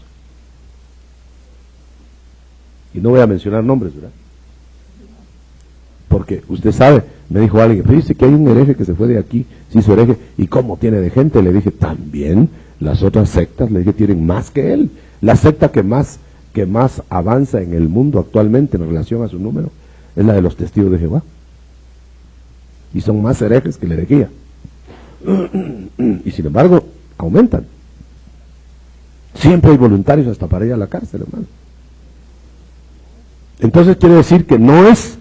Y no voy a mencionar nombres, ¿verdad? Porque usted sabe, me dijo alguien, dice que hay un hereje que se fue de aquí, se hizo hereje, ¿y cómo tiene de gente? Le dije, también las otras sectas, le dije, tienen más que él. La secta que más avanza en el mundo actualmente en relación a su número es la de los testigos de Jehová. Y son más herejes que la herejía. Y sin embargo, aumentan. Siempre hay voluntarios hasta para ir a la cárcel, hermano. Entonces quiere decir que no es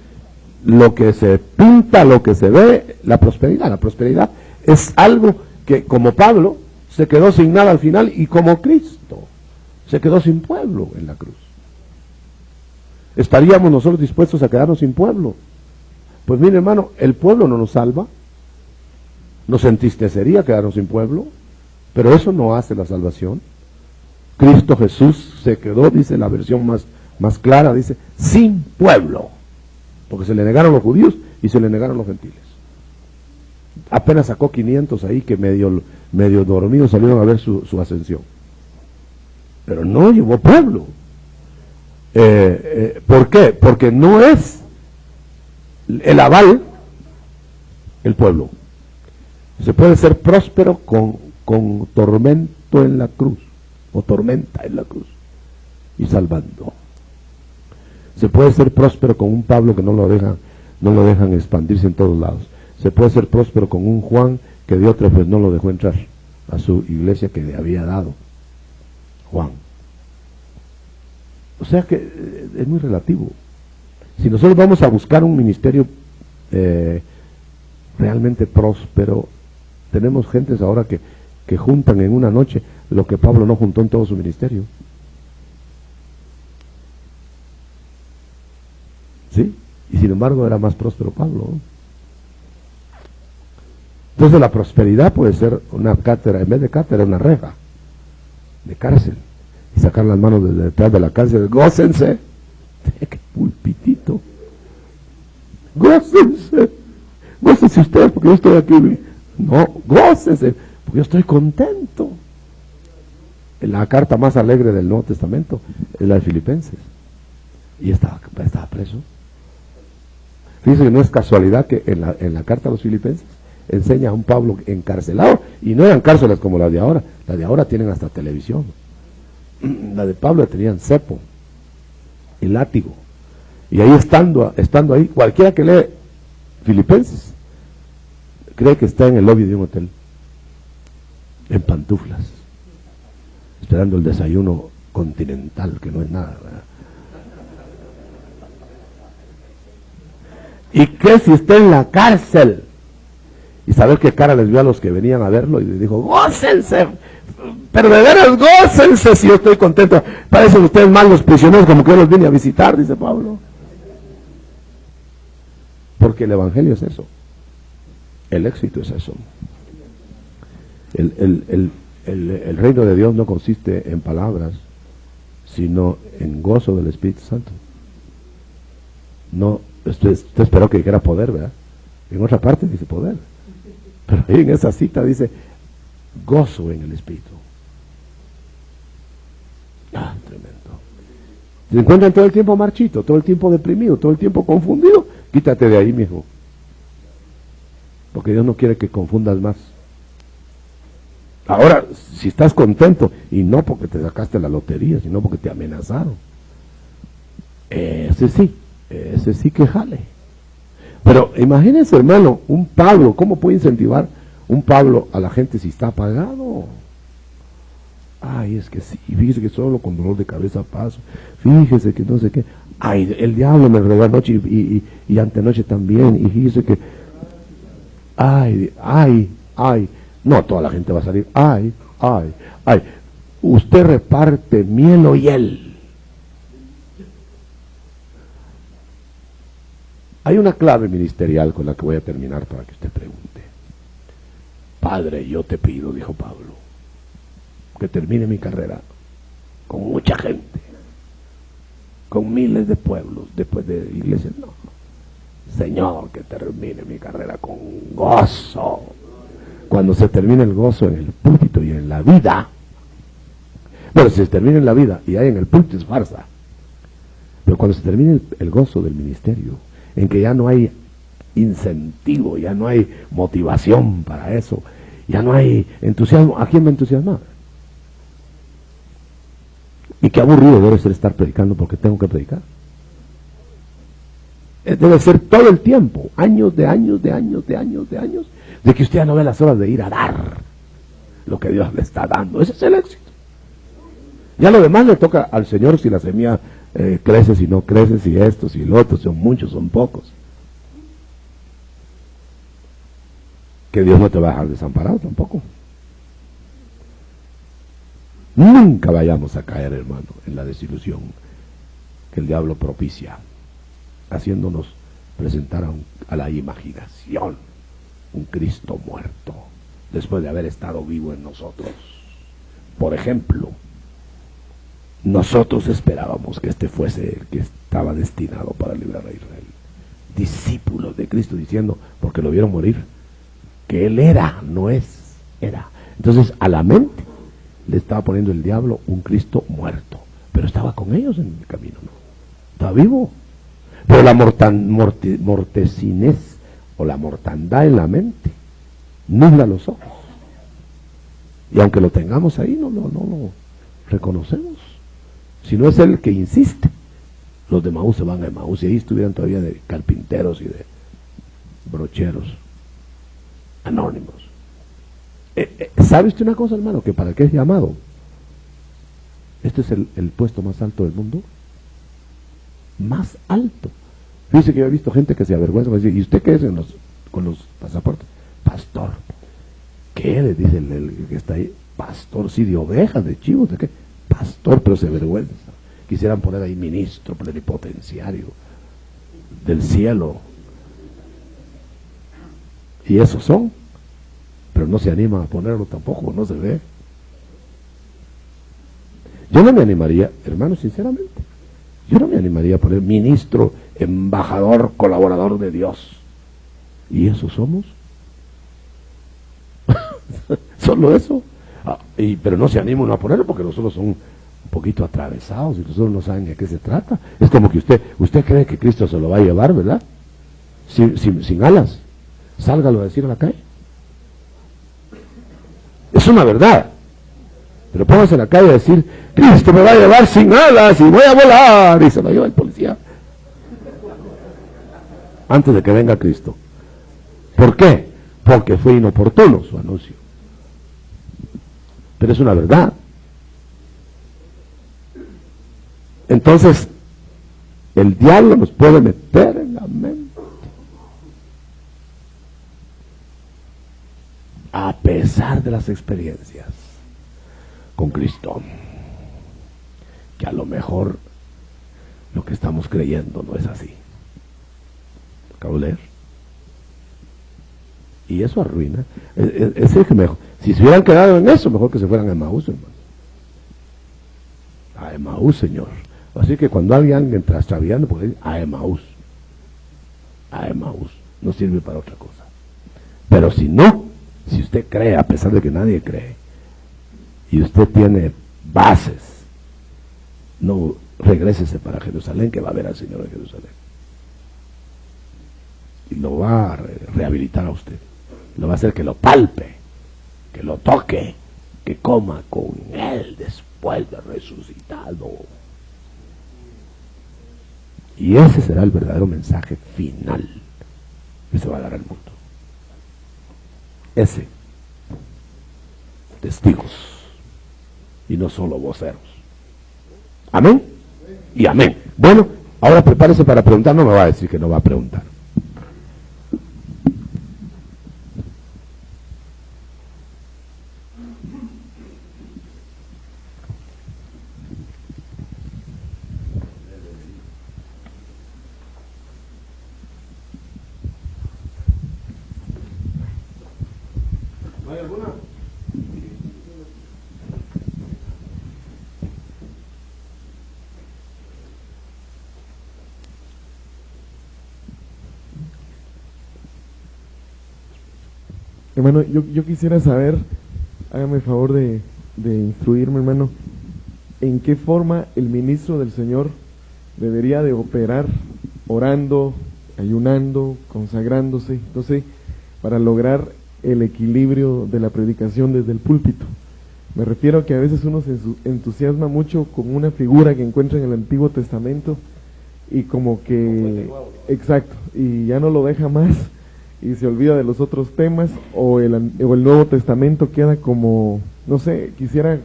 lo que se pinta, lo que se ve, la prosperidad. La prosperidad es algo que, como Pablo, se quedó sin nada al final, y como Cristo, se quedó sin pueblo en la cruz. ¿Estaríamos nosotros dispuestos a quedarnos sin pueblo? Pues mire, hermano, el pueblo no nos salva. Nos entristecería quedarnos sin pueblo, pero eso no hace la salvación. Cristo Jesús se quedó, dice la versión más clara, dice, sin pueblo, porque se le negaron los judíos y se le negaron los gentiles. Apenas sacó 500 ahí que medio dormidos salieron a ver su ascensión, pero no llevó pueblo. ¿Por qué? Porque no es el aval el pueblo. Se puede ser próspero con tormento en la cruz, o tormenta en la cruz, y salvando. Se puede ser próspero con un Pablo que no lo dejan expandirse en todos lados. Se puede ser próspero con un Juan que Diótrefes no lo dejó entrar a su iglesia que le había dado Juan. O sea que es muy relativo. Si nosotros vamos a buscar un ministerio realmente próspero, tenemos gentes ahora que juntan en una noche lo que Pablo no juntó en todo su ministerio. ¿Sí? Y sin embargo era más próspero Pablo. Entonces la prosperidad puede ser una cátedra, en vez de cátedra, una reja de cárcel, y sacar las manos desde detrás de la cárcel. ¡Gócense! ¡Qué pulpitito! ¡Gócense! ¡Gócense ustedes porque yo estoy aquí! No, gócense porque yo estoy contento. La carta más alegre del Nuevo Testamento es la de Filipenses, y estaba preso. Fíjense que no es casualidad que en la carta a los Filipenses enseña a un Pablo encarcelado, y no eran cárceles como las de ahora. Las de ahora tienen hasta televisión. La de Pablo tenían cepo y látigo, y ahí estando ahí, cualquiera que lee Filipenses cree que está en el lobby de un hotel, en pantuflas, esperando el desayuno continental, que no es nada, ¿verdad? ¿Y qué si está en la cárcel? Y saber qué cara les vio a los que venían a verlo, y les dijo, gócense, pero de veras gócense si yo estoy contento. Parecen ustedes más los prisioneros, como que yo los vine a visitar, dice Pablo. Porque el evangelio es eso. El éxito es eso. El reino de Dios no consiste en palabras, sino en gozo del Espíritu Santo. No, usted esperó que dijera poder, ¿verdad? En otra parte dice poder, pero ahí en esa cita dice gozo en el Espíritu. Tremendo. Se encuentran todo el tiempo marchito, todo el tiempo deprimido, todo el tiempo confundido. Quítate de ahí, mijo, porque Dios no quiere que confundas más. Ahora, si estás contento, y no porque te sacaste la lotería, sino porque te amenazaron, ese sí que jale. Pero imagínense, hermano, un Pablo, ¿cómo puede incentivar un Pablo a la gente si está apagado? Ay, es que sí, fíjese que solo con dolor de cabeza paso, fíjese que no sé qué, ay, el diablo me regó anoche y antenoche también, y fíjese que, ay, no toda la gente va a salir, ay, usted reparte miel o hiel. Hay una clave ministerial con la que voy a terminar para que usted pregunte. Padre, yo te pido, dijo Pablo, que termine mi carrera con mucha gente, con miles de pueblos, después de iglesias. No, Señor, que termine mi carrera con gozo. Cuando se termine el gozo en el púlpito y en la vida, bueno, si se termina en la vida y hay en el púlpito es farsa, pero cuando se termine el gozo del ministerio, en que ya no hay incentivo, ya no hay motivación para eso, ya no hay entusiasmo, ¿a quién va a entusiasmar? Y qué aburrido debe ser estar predicando porque tengo que predicar. Debe ser todo el tiempo, años de años, de que usted ya no ve las horas de ir a dar lo que Dios le está dando. Ese es el éxito. Ya lo demás le toca al Señor, si la semilla crece, si no crece, si esto, si lo otro, son muchos, son pocos. Que Dios no te va a dejar desamparado tampoco. Nunca vayamos a caer, hermano, en la desilusión que el diablo propicia, haciéndonos presentar a la imaginación un Cristo muerto, después de haber estado vivo en nosotros. Por ejemplo, nosotros esperábamos que este fuese el que estaba destinado para librar a Israel. Discípulos de Cristo diciendo, porque lo vieron morir, que Él era, no es, era. Entonces a la mente le estaba poniendo el diablo un Cristo muerto, pero estaba con ellos en el camino, ¿no? Estaba vivo. Pero la mortecinez o la mortandad en la mente nubla los ojos. Y aunque lo tengamos ahí, no lo reconocemos. Si no es Él que insiste, los de Emaús se van a Emaús, y ahí estuvieran todavía de carpinteros y de brocheros anónimos. ¿Sabe usted una cosa, hermano? Que para qué es llamado. Este es el puesto más alto del mundo. Más alto. Fíjese que yo he visto gente que se avergüenza, me dice, ¿y usted qué es con los pasaportes? Pastor. ¿Qué? Le dice el que está ahí. Pastor, sí, de ovejas, de chivos, ¿de qué? Pastor, pero se avergüenza. Quisieran poner ahí ministro plenipotenciario del cielo. Y esos son, pero no se animan a ponerlo tampoco, no se ve. Yo no me animaría, hermano, sinceramente, yo no me animaría a poner ministro, embajador, colaborador de Dios. ¿Y eso somos? Solo eso. Pero no se animan a ponerlo porque nosotros son un poquito atravesados y nosotros no saben de qué se trata. Es como que usted cree que Cristo se lo va a llevar, ¿verdad? Sin alas. Sálgalo a decir a la calle. Es una verdad. Pero póngase en la calle a decir, Cristo me va a llevar sin alas y voy a volar, y se lo lleva el policía antes de que venga Cristo. ¿Por qué? Porque fue inoportuno su anuncio. Pero es una verdad. Entonces el diablo nos puede meter en la mente, a pesar de las experiencias con Cristo, que a lo mejor lo que estamos creyendo no es así. Acabo de leer. Y eso arruina. Es el que mejor. Si se hubieran quedado en eso, mejor que se fueran a Emaús, hermano. A Emaús, Señor. Así que cuando alguien trastraviando, pues a Emaús. A Emaús. No sirve para otra cosa. Pero si no, si usted cree, a pesar de que nadie cree, y usted tiene bases, no, regrésese para Jerusalén, que va a ver al Señor en Jerusalén. Y lo va a rehabilitar a usted. Lo va a hacer que lo palpe, que lo toque, que coma con Él después de resucitado. Y ese será el verdadero mensaje final que se va a dar al mundo. Ese. Testigos. Y no solo voceros. Amén. Y amén. Bueno, ahora prepárese para preguntar. No me va a decir que no va a preguntar. ¿Hay alguna? Hermano, yo quisiera saber, hágame el favor de instruirme, hermano, en qué forma el ministro del Señor debería de operar orando, ayunando, consagrándose, entonces, para lograr el equilibrio de la predicación desde el púlpito. Me refiero a que a veces uno se entusiasma mucho con una figura que encuentra en el Antiguo Testamento y como que, exacto, y ya no lo deja más y se olvida de los otros temas, o el Nuevo Testamento queda como, no sé, quisiera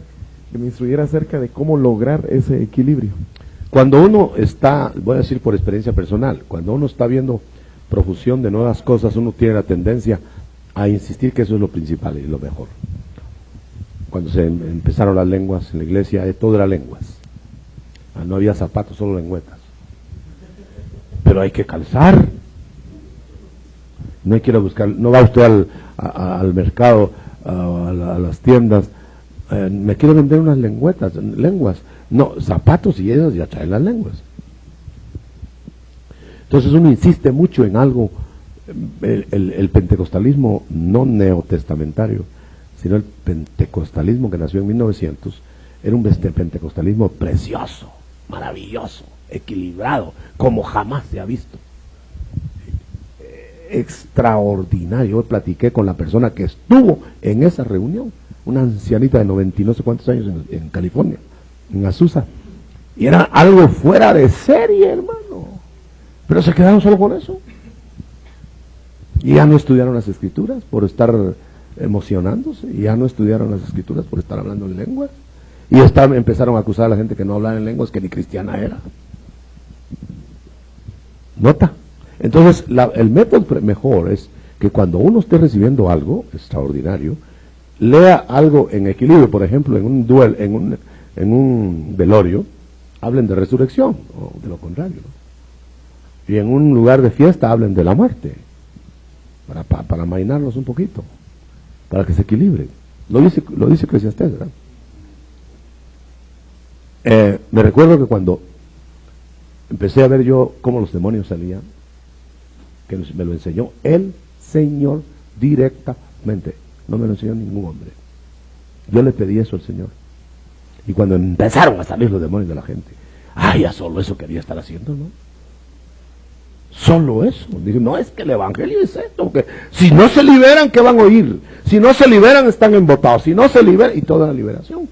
que me instruyera acerca de cómo lograr ese equilibrio. Cuando uno está, voy a decir por experiencia personal, cuando uno está viendo profusión de nuevas cosas, uno tiene la tendencia a insistir que eso es lo principal y lo mejor. Cuando se empezaron las lenguas en la iglesia, todo era lenguas. No había zapatos, solo lengüetas. Pero hay que calzar. No quiero buscar, no va usted al mercado, a las tiendas, me quiero vender unas lenguas. No, zapatos, y ellos ya traen las lenguas. Entonces uno insiste mucho en algo, el pentecostalismo no neotestamentario, sino el pentecostalismo que nació en 1900, era un pentecostalismo precioso, maravilloso, equilibrado, como jamás se ha visto. Extraordinario. Yo platiqué con la persona que estuvo en esa reunión, una ancianita de 90 y no sé cuántos años en California, en Azusa, y era algo fuera de serie, hermano, pero se quedaron solo con eso y ya no estudiaron las escrituras por estar emocionándose, y ya no estudiaron las escrituras por estar hablando en lenguas, y empezaron a acusar a la gente que no hablaba en lenguas, que ni cristiana era. ¿Nota? Entonces, el método mejor es que cuando uno esté recibiendo algo extraordinario, lea algo en equilibrio. Por ejemplo, en un velorio, hablen de resurrección, o de lo contrario, ¿no? Y en un lugar de fiesta hablen de la muerte, para amainarlos un poquito, para que se equilibre. Lo dice Eclesiastés, ¿verdad? Me recuerdo que cuando empecé a ver yo cómo los demonios salían, que me lo enseñó el Señor directamente, no me lo enseñó ningún hombre. Yo le pedí eso al Señor, y cuando empezaron a salir los demonios de la gente, ya solo eso quería estar haciendo, ¿no? Solo eso. Dije, no, es que el evangelio es esto, porque si no se liberan, ¿qué van a oír? Si no se liberan, están embotados. Si no se liberan, y toda la liberación.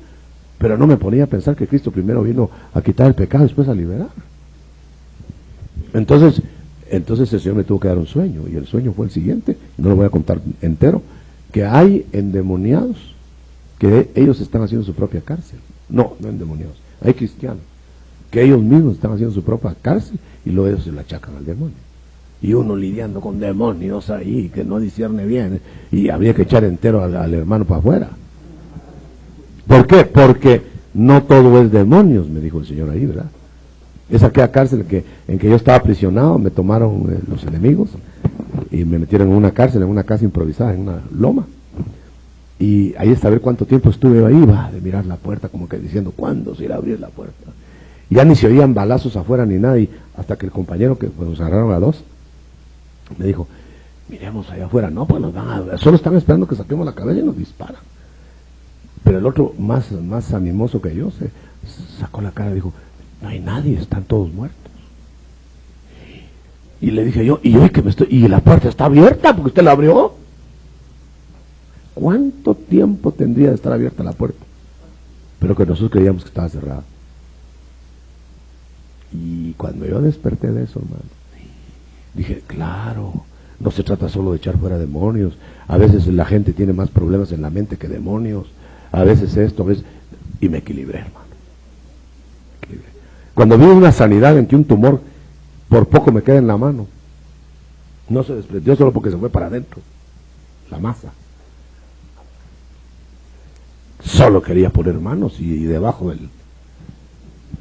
Pero no me ponía a pensar que Cristo primero vino a quitar el pecado, después a liberar. Entonces el Señor me tuvo que dar un sueño, y el sueño fue el siguiente, y no lo voy a contar entero, que hay endemoniados que ellos están haciendo su propia cárcel. No endemoniados, hay cristianos que ellos mismos están haciendo su propia cárcel, y luego ellos se la achacan al demonio. Y uno lidiando con demonios ahí, que no discierne bien, y habría que echar entero al hermano para afuera. ¿Por qué? Porque no todo es demonios, me dijo el Señor ahí, ¿verdad? Es aquella cárcel en que yo estaba aprisionado, me tomaron los enemigos y me metieron en una cárcel, en una casa improvisada, en una loma. Y ahí está, a ver cuánto tiempo estuve ahí, de mirar la puerta, como que diciendo, ¿cuándo se irá a abrir la puerta? Y ya ni se oían balazos afuera ni nada, y hasta que el compañero, que pues, nos agarraron a dos, me dijo, miremos allá afuera. No, pues nos van solo están esperando que saquemos la cabeza y nos disparan. Pero el otro, más animoso que yo, se sacó la cara y dijo, no hay nadie, están todos muertos. Y le dije yo, y la puerta está abierta porque usted la abrió. ¿Cuánto tiempo tendría de estar abierta la puerta? Pero que nosotros creíamos que estaba cerrada. Y cuando yo desperté de eso, hermano, dije, claro, no se trata solo de echar fuera demonios. A veces la gente tiene más problemas en la mente que demonios. A veces esto, a veces... Y me equilibré, hermano. Cuando vi una sanidad en que un tumor por poco me queda en la mano, no se desprendió solo porque se fue para adentro, la masa. Solo quería poner manos y debajo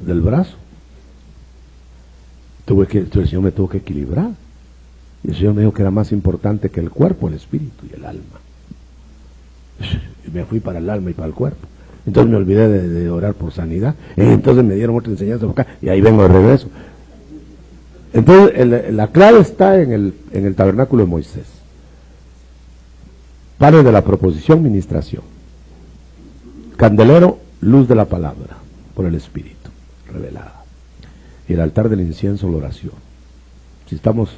del brazo. El Señor me tuvo que equilibrar. Y el Señor me dijo que era más importante que el cuerpo, el espíritu y el alma. me fui para el alma y para el cuerpo. Entonces me olvidé de orar por sanidad. Entonces me dieron otra enseñanza por acá y ahí vengo de regreso. Entonces la clave está en el tabernáculo de Moisés. Padre de la proposición, ministración. Candelero, luz de la palabra, por el Espíritu, revelada. Y el altar del incienso, la oración. Si estamos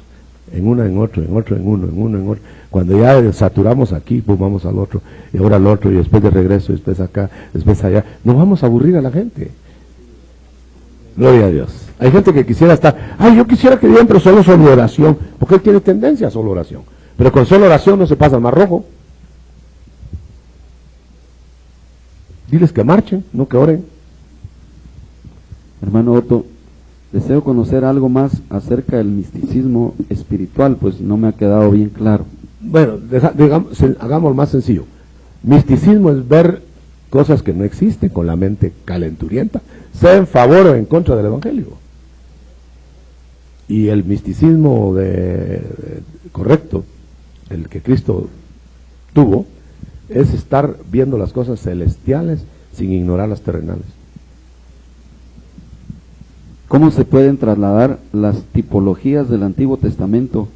en una, en otro, en otro, en uno, en uno, en otro. Cuando ya saturamos aquí, pues vamos al otro, y ahora al otro, y después de regreso, y después acá, después allá. No vamos a aburrir a la gente. Gloria a Dios. Hay gente que quisiera estar, yo quisiera que digan, pero solo oración, porque él tiene tendencia a solo oración. Pero con solo oración no se pasa al Mar Rojo. Diles que marchen, no que oren. Hermano Otto, deseo conocer algo más acerca del misticismo espiritual, pues no me ha quedado bien claro. Bueno, hagámoslo más sencillo. Misticismo es ver cosas que no existen con la mente calenturienta, sea en favor o en contra del Evangelio. Y el misticismo correcto, el que Cristo tuvo, es estar viendo las cosas celestiales sin ignorar las terrenales. ¿Cómo se pueden trasladar las tipologías del Antiguo Testamento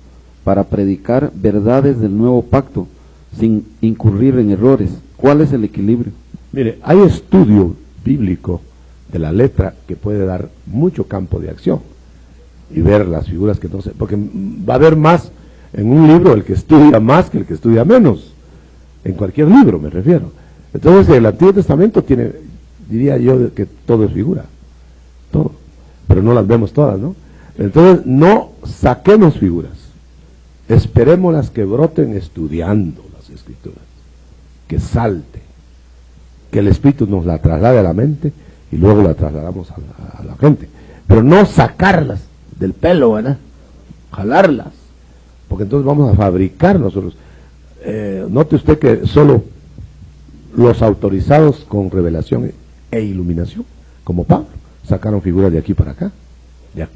para predicar verdades del Nuevo Pacto sin incurrir en errores? ¿Cuál es el equilibrio? Mire, hay estudio bíblico de la letra que puede dar mucho campo de acción y ver las figuras que no sé, porque va a haber más en un libro el que estudia más que el que estudia menos, en cualquier libro me refiero. Entonces el Antiguo Testamento tiene, diría yo, que todo es figura, todo, pero no las vemos todas, ¿no? Entonces no saquemos figuras, esperémoslas que broten estudiando las Escrituras, que salte, que el Espíritu nos la traslade a la mente y luego la trasladamos a la gente, pero no sacarlas del pelo, ¿verdad? Jalarlas, porque entonces vamos a fabricar nosotros. Note usted que solo los autorizados con revelación e iluminación, como Pablo, sacaron figuras de aquí para acá,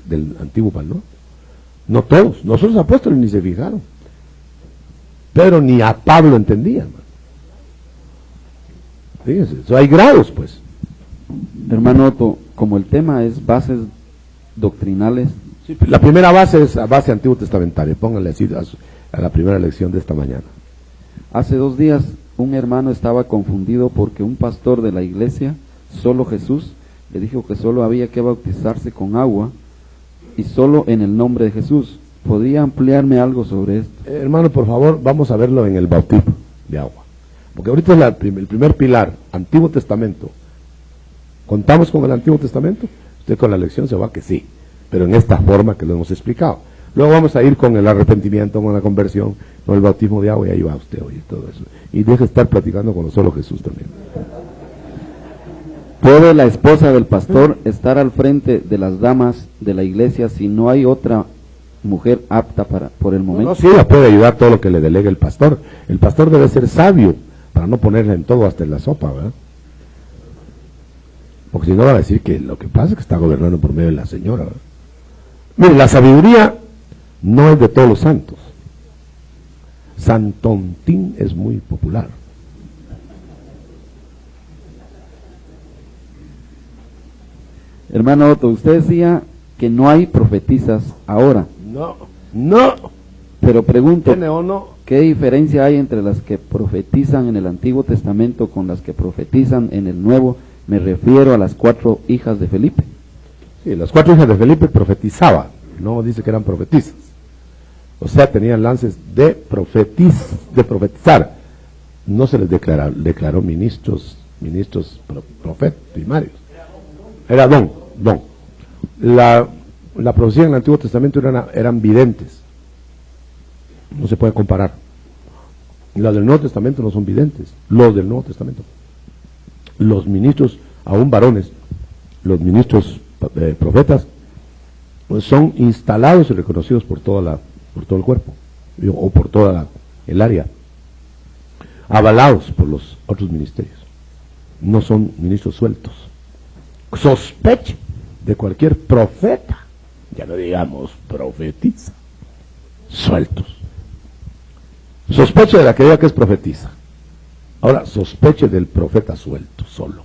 del antiguo para el nuevo. No todos, nosotros apóstoles ni se fijaron, pero ni a Pablo entendían. Fíjense, hay grados, pues. Hermano Otto, como el tema es bases doctrinales. Sí, la primera base es base antiguo testamentaria, pónganle así a la primera lección de esta mañana. Hace 2 días un hermano estaba confundido porque un pastor de la iglesia, Solo Jesús, le dijo que solo había que bautizarse con agua y solo en el nombre de Jesús. ¿Podría ampliarme algo sobre esto? Hermano, por favor, vamos a verlo en el bautismo de agua. Porque ahorita es el primer pilar, Antiguo Testamento. ¿Contamos con el Antiguo Testamento? Usted con la lección se va que sí, pero en esta forma que lo hemos explicado. Luego vamos a ir con el arrepentimiento, con la conversión, con el bautismo de agua, y ahí va usted oye todo eso. Y deje de estar platicando con Solo Jesús también. ¿Puede la esposa del pastor estar al frente de las damas de la iglesia si no hay otra mujer apta por el momento? No, sí, la puede ayudar todo lo que le delegue el pastor. El pastor debe ser sabio para no ponerle en todo, hasta en la sopa, ¿verdad? Porque si no va a decir que lo que pasa es que está gobernando por medio de la señora, ¿verdad? Mire, la sabiduría no es de todos los santos. Santontín es muy popular. Hermano Otto, usted decía que no hay profetisas ahora. No. Pero pregunto, ¿tiene o no? ¿qué diferencia hay entre las que profetizan en el Antiguo Testamento con las que profetizan en el Nuevo? Me refiero a las 4 hijas de Felipe. Sí, las 4 hijas de Felipe profetizaban, no dice que eran profetisas. O sea, tenían lances de profetizar. No se les declaró ministros primarios. Era don. La profecía en el Antiguo Testamento eran videntes. No se puede comparar. Las del Nuevo Testamento no son videntes. Los del Nuevo Testamento. Los ministros, aún varones, los ministros profetas, pues son instalados y reconocidos por todo el cuerpo, o por toda el área, avalados por los otros ministerios. No son ministros sueltos. Sospeche de cualquier profeta, ya no digamos profetiza, sueltos. Sospeche de la que diga que es profetiza. Ahora, sospeche del profeta suelto, solo.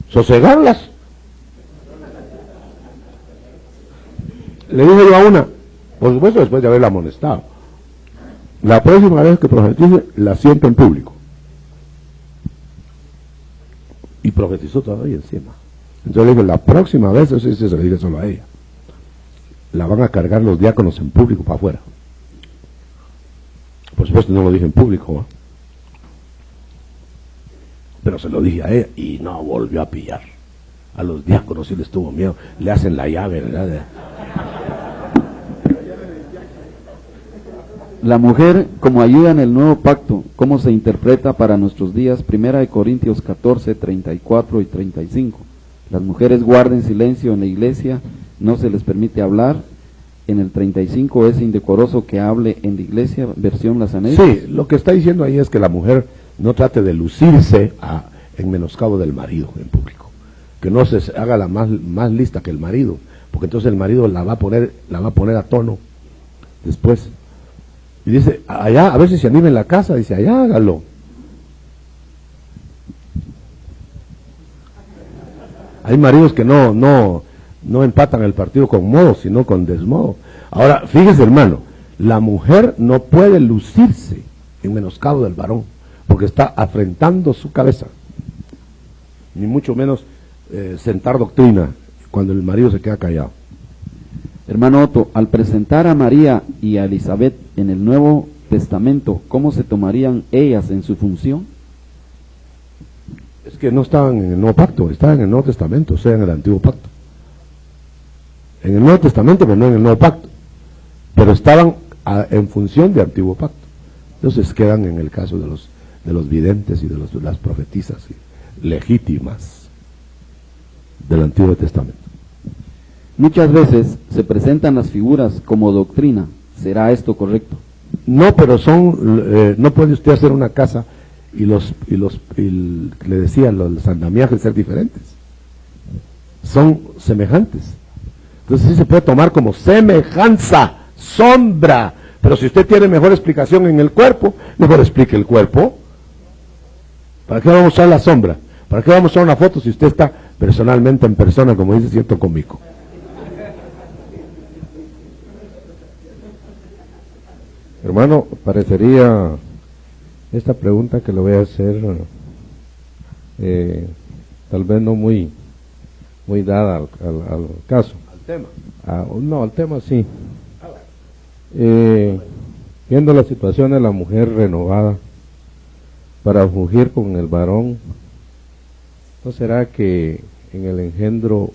Sosegarlas. Le dije yo a una, por supuesto después de haberla amonestado, la próxima vez que profetice, la siento en público. Y profetizó todavía encima. Entonces le dije, la próxima vez, eso sí se le dije solo a ella, la van a cargar los diáconos en público para afuera. Por supuesto no lo dije en público, ¿eh? Pero se lo dije a ella y no volvió a pillar. A los diáconos sí les tuvo miedo, le hacen la llave, ¿verdad? La mujer como ayuda en el nuevo pacto, ¿cómo se interpreta para nuestros días? 1 Corintios 14, 34 y 35. Las mujeres guarden silencio en la iglesia, no se les permite hablar. En el 35 es indecoroso que hable en la iglesia, versión Las Américas. Sí, lo que está diciendo ahí es que la mujer no trate de lucirse en menoscabo del marido en público, que no se haga la más lista que el marido, porque entonces el marido la va a poner a tono después. Y dice, allá, a ver si se anima en la casa, dice, allá hágalo. Hay maridos que no empatan el partido con modo, sino con desmodo. Ahora, fíjese, hermano, la mujer no puede lucirse en menoscabo del varón, porque está afrentando su cabeza, ni mucho menos sentar doctrina cuando el marido se queda callado. Hermano Otto, al presentar a María y a Elizabeth en el Nuevo Testamento, ¿cómo se tomarían ellas en su función? Es que no estaban en el Nuevo Pacto, estaban en el Nuevo Testamento, o sea, en el Antiguo Pacto. En el Nuevo Testamento, pero no en el Nuevo Pacto. Pero estaban en función de Antiguo Pacto. Entonces quedan en el caso de los videntes y de las profetisas legítimas del Antiguo Testamento. Muchas veces se presentan las figuras como doctrina. ¿Será esto correcto? No, pero no puede usted hacer una casa y le decía, los andamiajes ser diferentes. Son semejantes. Entonces sí se puede tomar como semejanza, sombra. Pero si usted tiene mejor explicación en el cuerpo, mejor explique el cuerpo. ¿Para qué vamos a usar la sombra? ¿Para qué vamos a usar una foto si usted está personalmente en persona, como dice cierto cómico? Hermano, parecería esta pregunta que le voy a hacer tal vez no muy dada al caso. ¿Al tema? No, al tema sí. Viendo la situación de la mujer renovada para fungir con el varón, ¿no será que en el engendro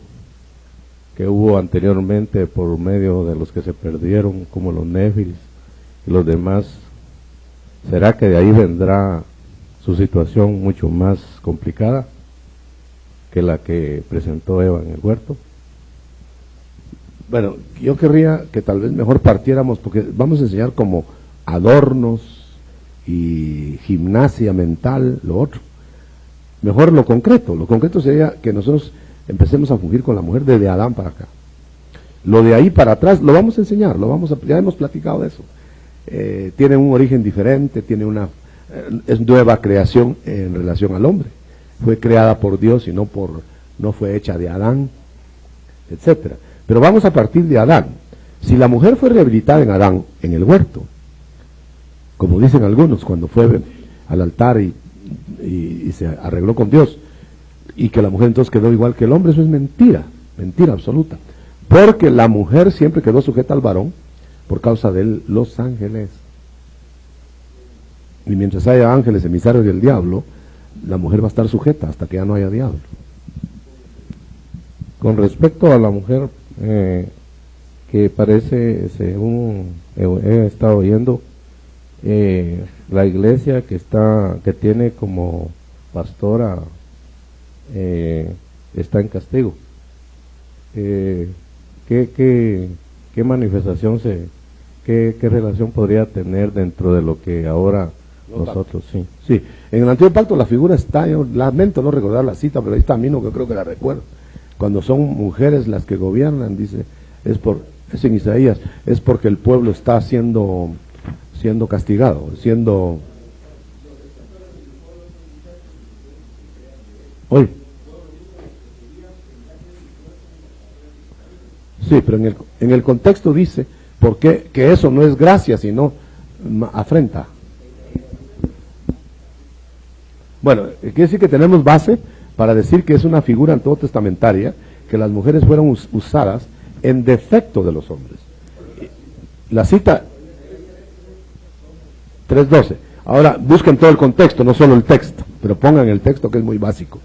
que hubo anteriormente por medio de los que se perdieron, como los néfilis y los demás, será que de ahí vendrá su situación mucho más complicada que la que presentó Eva en el huerto? Bueno, yo querría que tal vez mejor partiéramos, porque vamos a enseñar como adornos y gimnasia mental, lo otro. Mejor lo concreto sería que nosotros empecemos a fungir con la mujer desde Adán para acá. Lo de ahí para atrás lo vamos a enseñar, ya hemos platicado de eso. Tiene un origen diferente, es nueva creación en relación al hombre. Fue creada por Dios y no fue hecha de Adán, etcétera. Pero vamos a partir de Adán. Si la mujer fue rehabilitada en Adán, en el huerto, como dicen algunos, cuando fue al altar y se arregló con Dios, y que la mujer entonces quedó igual que el hombre, eso es mentira absoluta. Porque la mujer siempre quedó sujeta al varón por causa de los ángeles. Y mientras haya ángeles emisarios del diablo, la mujer va a estar sujeta hasta que ya no haya diablo. Con respecto a la mujer, que parece, según he estado oyendo, la iglesia que tiene como pastora está en castigo. ¿Qué manifestación qué relación podría tener dentro de lo que ahora nosotros sí? Sí, en el Antiguo Pacto la figura está, yo lamento no recordar la cita, pero ahí está Mino, que creo que la recuerdo. Cuando son mujeres las que gobiernan, dice, es por Es en Isaías, es porque el pueblo está siendo castigado, Hoy. Sí, pero en el contexto dice, porque que eso no es gracia, sino afrenta. Bueno, quiere decir que tenemos base para decir que es una figura antotestamentaria, que las mujeres fueron usadas en defecto de los hombres. La cita 3:12. Ahora busquen todo el contexto, no solo el texto, pero pongan el texto, que es muy básico.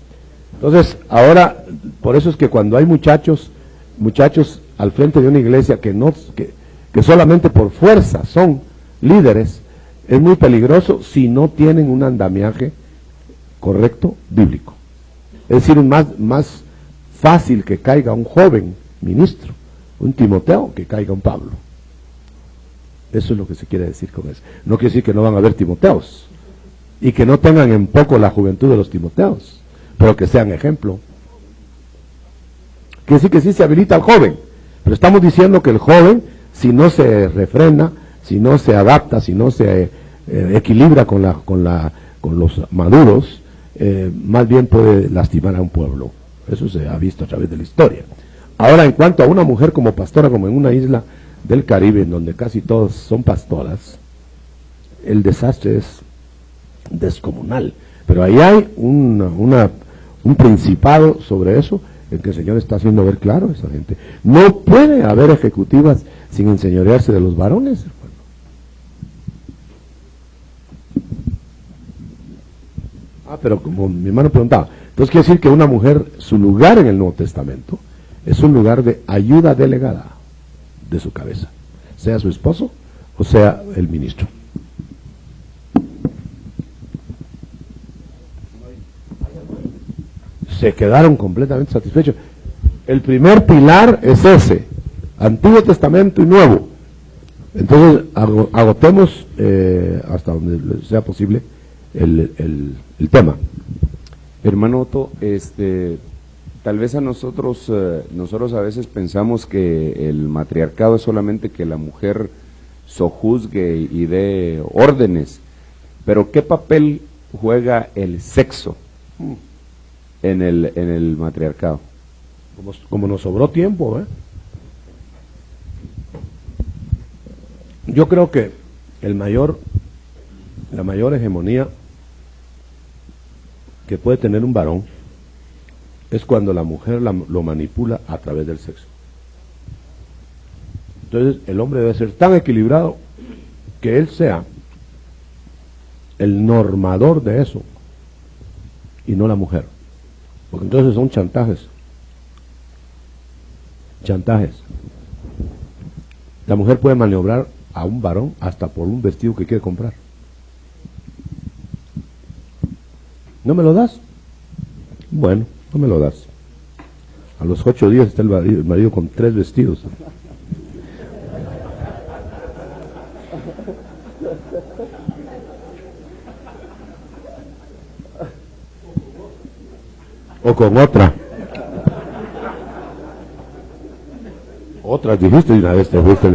Entonces, ahora, por eso es que cuando hay muchachos al frente de una iglesia que solamente por fuerza son líderes, es muy peligroso si no tienen un andamiaje correcto bíblico. Es decir, más fácil que caiga un joven ministro, un Timoteo, que caiga un Pablo. Eso es lo que se quiere decir con eso. No quiere decir que no van a haber Timoteos y que no tengan en poco la juventud de los Timoteos, pero que sean ejemplo. Quiere decir que sí se habilita al joven, pero estamos diciendo que el joven, si no se refrena, si no se adapta, si no se equilibra con los maduros, más bien puede lastimar a un pueblo. Eso se ha visto a través de la historia. Ahora, en cuanto a una mujer como pastora, como en una isla del Caribe, en donde casi todos son pastoras, el desastre es descomunal. Pero ahí hay un principado sobre eso, en que el Señor está haciendo ver claro a esa gente. No puede haber ejecutivas sin enseñorearse de los varones, hermano. Pero como mi hermano preguntaba, entonces quiere decir que una mujer, su lugar en el Nuevo Testamento es un lugar de ayuda delegada de su cabeza, sea su esposo o sea el ministro. Se quedaron completamente satisfechos. El primer pilar es ese, Antiguo Testamento y Nuevo. Entonces agotemos hasta donde sea posible el tema. Hermano Otto, tal vez a nosotros a veces pensamos que el matriarcado es solamente que la mujer sojuzgue y dé órdenes, pero ¿qué papel juega el sexo en el matriarcado? Como nos sobró tiempo, yo creo que la mayor hegemonía que puede tener un varón es cuando la mujer lo manipula a través del sexo. Entonces el hombre debe ser tan equilibrado que él sea el normador de eso y no la mujer, porque entonces son chantajes. La mujer puede maniobrar a un varón hasta por un vestido que quiere comprar. ¿No me lo das? Bueno, no me lo das. A los 8 días está el marido con 3 vestidos. O con otra. Otras dijiste y una vez te fuiste.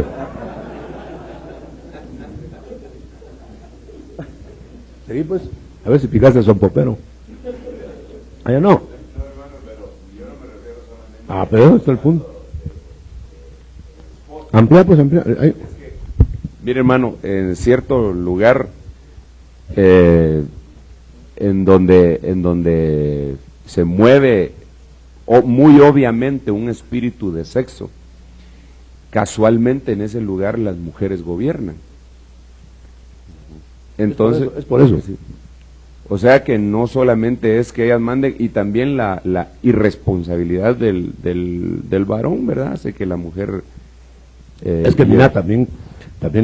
Sí, pues, a ver si picaste el sompopero. Allá no. Pero está el punto. Ampliar, pues ampliar. Mire, hermano, en cierto lugar en donde se mueve muy obviamente un espíritu de sexo, casualmente en ese lugar las mujeres gobiernan. Entonces, es por eso. O sea que no solamente es que ellas manden, y también la irresponsabilidad del varón, ¿verdad? Hace que la mujer... es que mira, también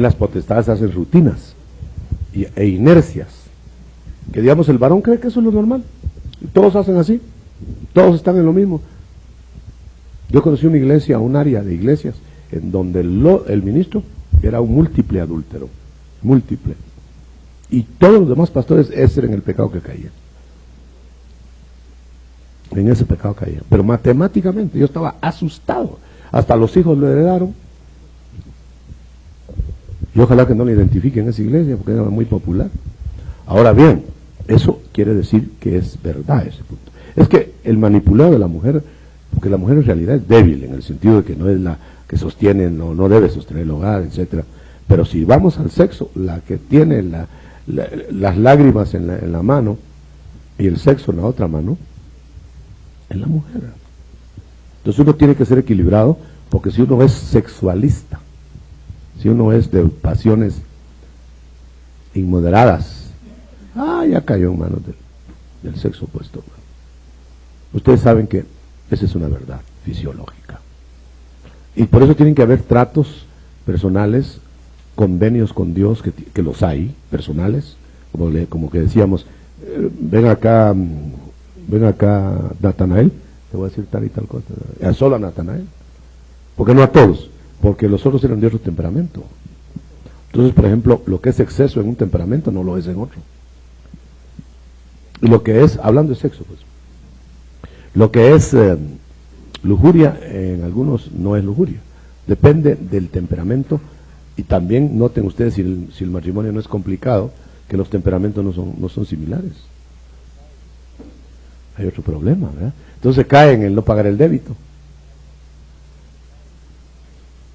las potestades hacen rutinas e inercias. Que digamos, el varón cree que eso es lo normal. Todos hacen así. Todos están en lo mismo. Yo conocí una iglesia, un área de iglesias, en donde el ministro era un múltiple adúltero. Múltiple. Y todos los demás pastores, ese era en el pecado que caían. En ese pecado caían. Pero matemáticamente yo estaba asustado. Hasta los hijos lo heredaron. Y ojalá que no le identifiquen en esa iglesia, porque era muy popular. Ahora bien, eso quiere decir que es verdad ese punto. Es que el manipulado de la mujer, porque la mujer en realidad es débil, en el sentido de que no es la que sostiene, no debe sostener el hogar, etcétera. Pero si vamos al sexo, la que tiene las lágrimas en la mano y el sexo en la otra mano, es la mujer. Entonces uno tiene que ser equilibrado, porque si uno es sexualista, si uno es de pasiones inmoderadas, ya cayó en manos del sexo opuesto. Ustedes saben que esa es una verdad fisiológica. Y por eso tienen que haber tratos personales, convenios con Dios, que los hay, personales, como que decíamos, ven acá Natanael, te voy a decir tal y tal cosa, solo a Natanael, porque no a todos, porque los otros eran de otro temperamento. Entonces, por ejemplo, lo que es exceso en un temperamento no lo es en otro. Y lo que es, hablando de sexo, pues, lo que es lujuria en algunos no es lujuria, depende del temperamento. Y también noten ustedes, si el matrimonio no es complicado, que los temperamentos no son similares. Hay otro problema, ¿verdad? Entonces cae en el no pagar el débito.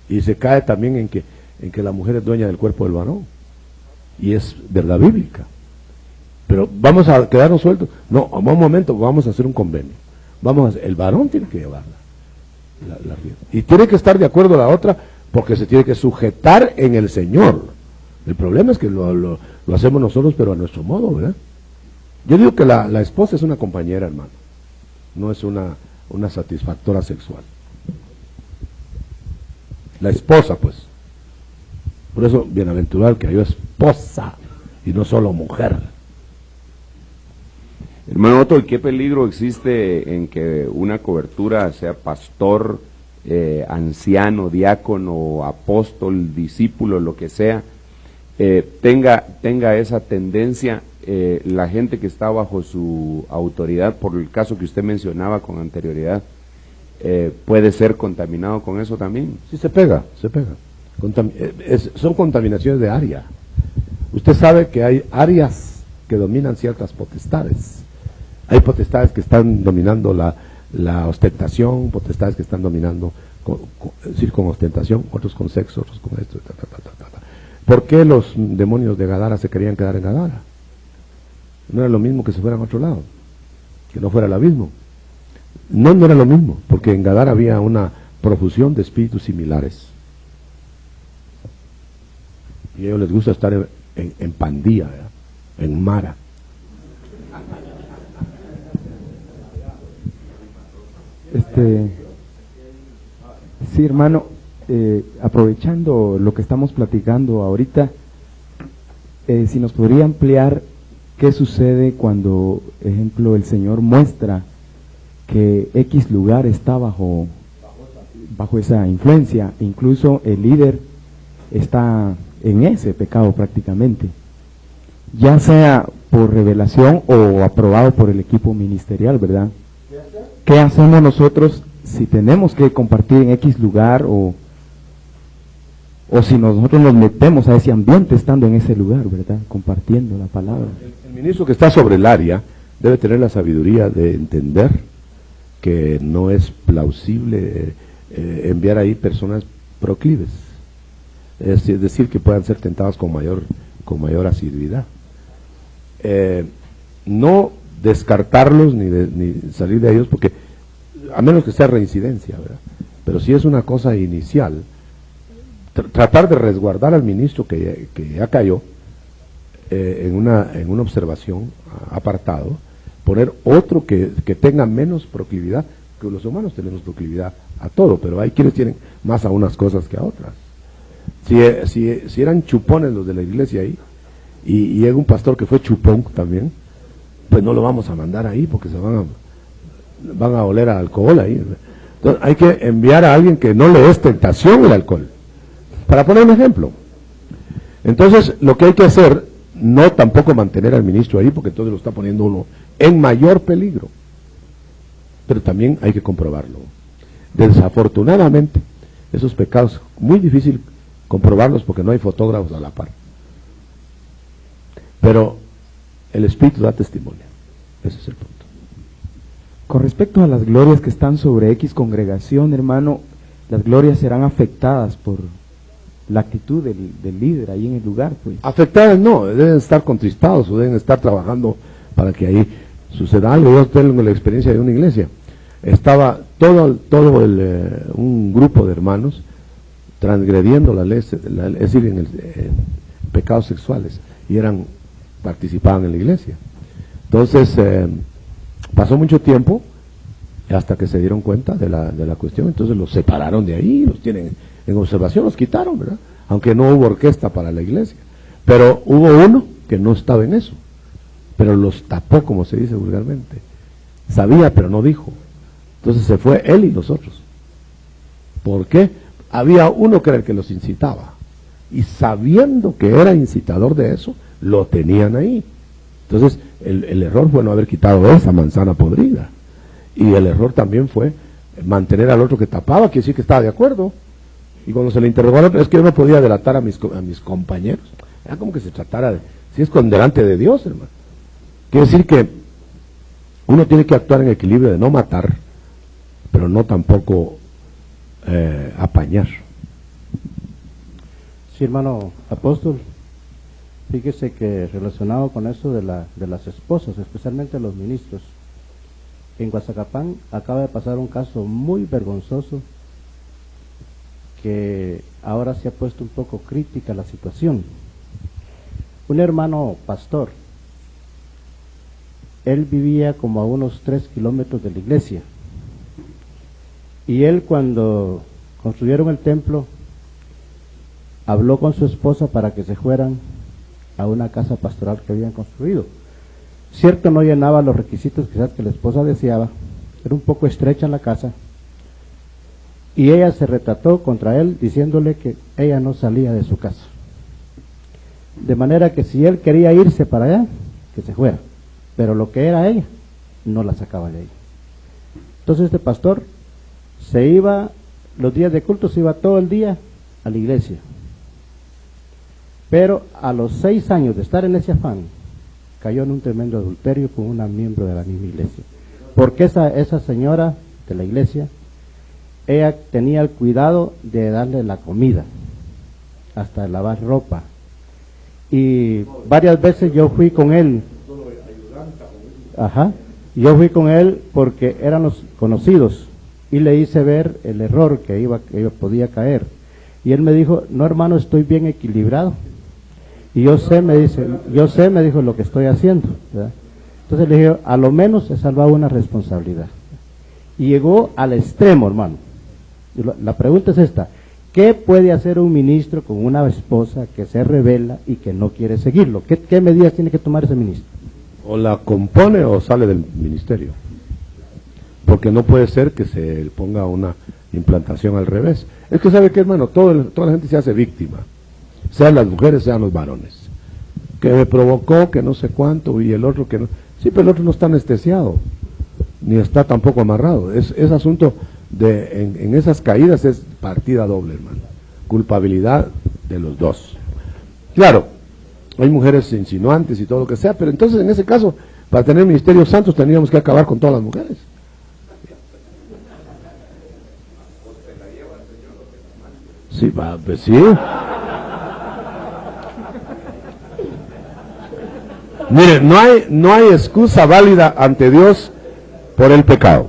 Y se cae también en que la mujer es dueña del cuerpo del varón. Y es verdad bíblica. Pero vamos a quedarnos sueltos. No, a un momento, vamos a hacer un convenio. El varón tiene que llevar la rienda. Y tiene que estar de acuerdo a la otra, porque se tiene que sujetar en el Señor. El problema es que lo hacemos nosotros, pero a nuestro modo, ¿verdad? Yo digo que la esposa es una compañera, hermano. No es una satisfactora sexual. La esposa, pues. Por eso, bienaventurado que haya esposa y no solo mujer. Hermano Otto, ¿y qué peligro existe en que una cobertura, sea pastor, anciano, diácono, apóstol, discípulo, lo que sea, tenga esa tendencia, la gente que está bajo su autoridad, por el caso que usted mencionaba con anterioridad, puede ser contaminado con eso también? Sí, se pega. Son contaminaciones de área. Usted sabe que hay áreas que dominan ciertas potestades. Hay potestades que están dominando la ostentación, potestades que están dominando con ostentación, otros con sexo, otros con esto. ¿Por qué los demonios de Gadara se querían quedar en Gadara? No era lo mismo que se fueran a otro lado, que no fuera el abismo. No era lo mismo, porque en Gadara había una profusión de espíritus similares. Y a ellos les gusta estar en pandilla, ¿verdad? En mara. Sí, hermano, aprovechando lo que estamos platicando ahorita, si nos podría ampliar qué sucede cuando, ejemplo, el Señor muestra que X lugar está bajo esa influencia, incluso el líder está en ese pecado prácticamente, ya sea por revelación o aprobado por el equipo ministerial, ¿verdad? ¿Qué hacemos nosotros si tenemos que compartir en X lugar o si nosotros nos metemos a ese ambiente estando en ese lugar, ¿verdad? Compartiendo la palabra. El ministro que está sobre el área debe tener la sabiduría de entender que no es plausible enviar ahí personas proclives. Es decir, que puedan ser tentados con mayor asiduidad. No descartarlos ni salir de ellos, porque a menos que sea reincidencia, ¿verdad? Pero si es una cosa inicial, tratar de resguardar al ministro que ya cayó en una observación apartado, poner otro que tenga menos proclividad, que los humanos tenemos proclividad a todo, pero hay quienes tienen más a unas cosas que a otras. Si eran chupones los de la iglesia ahí, y llega un pastor que fue chupón también, pues no lo vamos a mandar ahí porque se van a oler a alcohol ahí. Entonces hay que enviar a alguien que no le es tentación el alcohol, para poner un ejemplo. Entonces lo que hay que hacer, no tampoco mantener al ministro ahí, porque entonces lo está poniendo uno en mayor peligro, pero también hay que comprobarlo. Desafortunadamente esos pecados, muy difícil comprobarlos porque no hay fotógrafos a la par. Pero el Espíritu da testimonio. Ese es el punto. Con respecto a las glorias que están sobre X congregación, hermano, las glorias serán afectadas por la actitud del líder ahí en el lugar, pues. Afectadas no, deben estar contristados o deben estar trabajando para que ahí suceda algo. Yo tengo la experiencia de una iglesia. Estaba un grupo de hermanos transgrediendo la ley, es decir, en pecados sexuales, y participaban en la iglesia. Entonces, pasó mucho tiempo hasta que se dieron cuenta de la cuestión, entonces los separaron de ahí, los tienen en observación, los quitaron, ¿verdad? Aunque no hubo orquesta para la iglesia. Pero hubo uno que no estaba en eso, pero los tapó, como se dice vulgarmente. Sabía, pero no dijo. Entonces se fue él y los otros. ¿Por qué? Había uno que era el que los incitaba, y sabiendo que era incitador de eso, lo tenían ahí. Entonces el error fue no haber quitado esa manzana podrida, y el error también fue mantener al otro que tapaba, que sí que estaba de acuerdo. Y cuando se le interrogó al otro, es que yo no podía delatar a mis compañeros. Era como que se tratara de, si es con delante de Dios, hermano. Quiere decir que uno tiene que actuar en equilibrio de no matar, pero no tampoco apañar. Sí, hermano apóstol, fíjese que relacionado con eso de las esposas, especialmente los ministros, en Guazacapán acaba de pasar un caso muy vergonzoso, que ahora se ha puesto un poco crítica la situación. Un hermano pastor, él vivía como a unos 3 kilómetros de la iglesia, y él, cuando construyeron el templo, habló con su esposa para que se fueran a una casa pastoral que habían construido. Cierto, no llenaba los requisitos quizás que la esposa deseaba, era un poco estrecha la casa, y ella se retrató contra él diciéndole que ella no salía de su casa, de manera que si él quería irse para allá, que se fuera, pero lo que era ella no la sacaba de ahí. Entonces este pastor se iba, los días de culto se iba todo el día a la iglesia, pero a los 6 años de estar en ese afán cayó en un tremendo adulterio con una miembro de la misma iglesia, porque esa señora de la iglesia, ella tenía el cuidado de darle la comida, hasta lavar ropa, y varias veces yo fui con él. Yo fui con él porque eran los conocidos, y le hice ver el error que podía caer, y él me dijo: no, hermano, estoy bien equilibrado, y yo sé, me dijo lo que estoy haciendo, ¿verdad? Entonces le dije: a lo menos he salvado una responsabilidad. Y llegó al extremo, hermano. La pregunta es esta: ¿qué puede hacer un ministro con una esposa que se rebela y que no quiere seguirlo? ¿Qué medidas tiene que tomar ese ministro? O la compone o sale del ministerio, porque no puede ser que se ponga una implantación al revés. Es que sabe que, hermano, toda la gente se hace víctima, sean las mujeres, sean los varones, que me provocó, que no sé cuánto, y el otro que no. Sí, pero el otro no está anestesiado, ni está tampoco amarrado. Es asunto de, en esas caídas es partida doble, hermano, culpabilidad de los dos. Claro, hay mujeres insinuantes y todo lo que sea, pero entonces en ese caso, para tener ministerios santos tendríamos que acabar con todas las mujeres. Sí, pues sí. Mire, no hay excusa válida ante Dios por el pecado.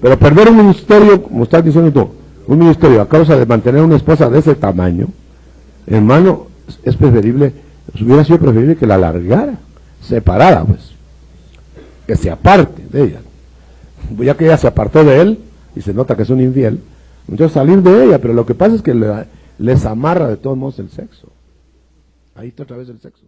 Pero perder un ministerio, como estás diciendo tú, un ministerio a causa de mantener una esposa de ese tamaño, hermano, es preferible, hubiera sido preferible que la largara, separada, pues, que se aparte de ella. Ya que ella se apartó de él y se nota que es un infiel, entonces salir de ella, pero lo que pasa es que les amarra de todos modos el sexo. Ahí está otra vez el sexo.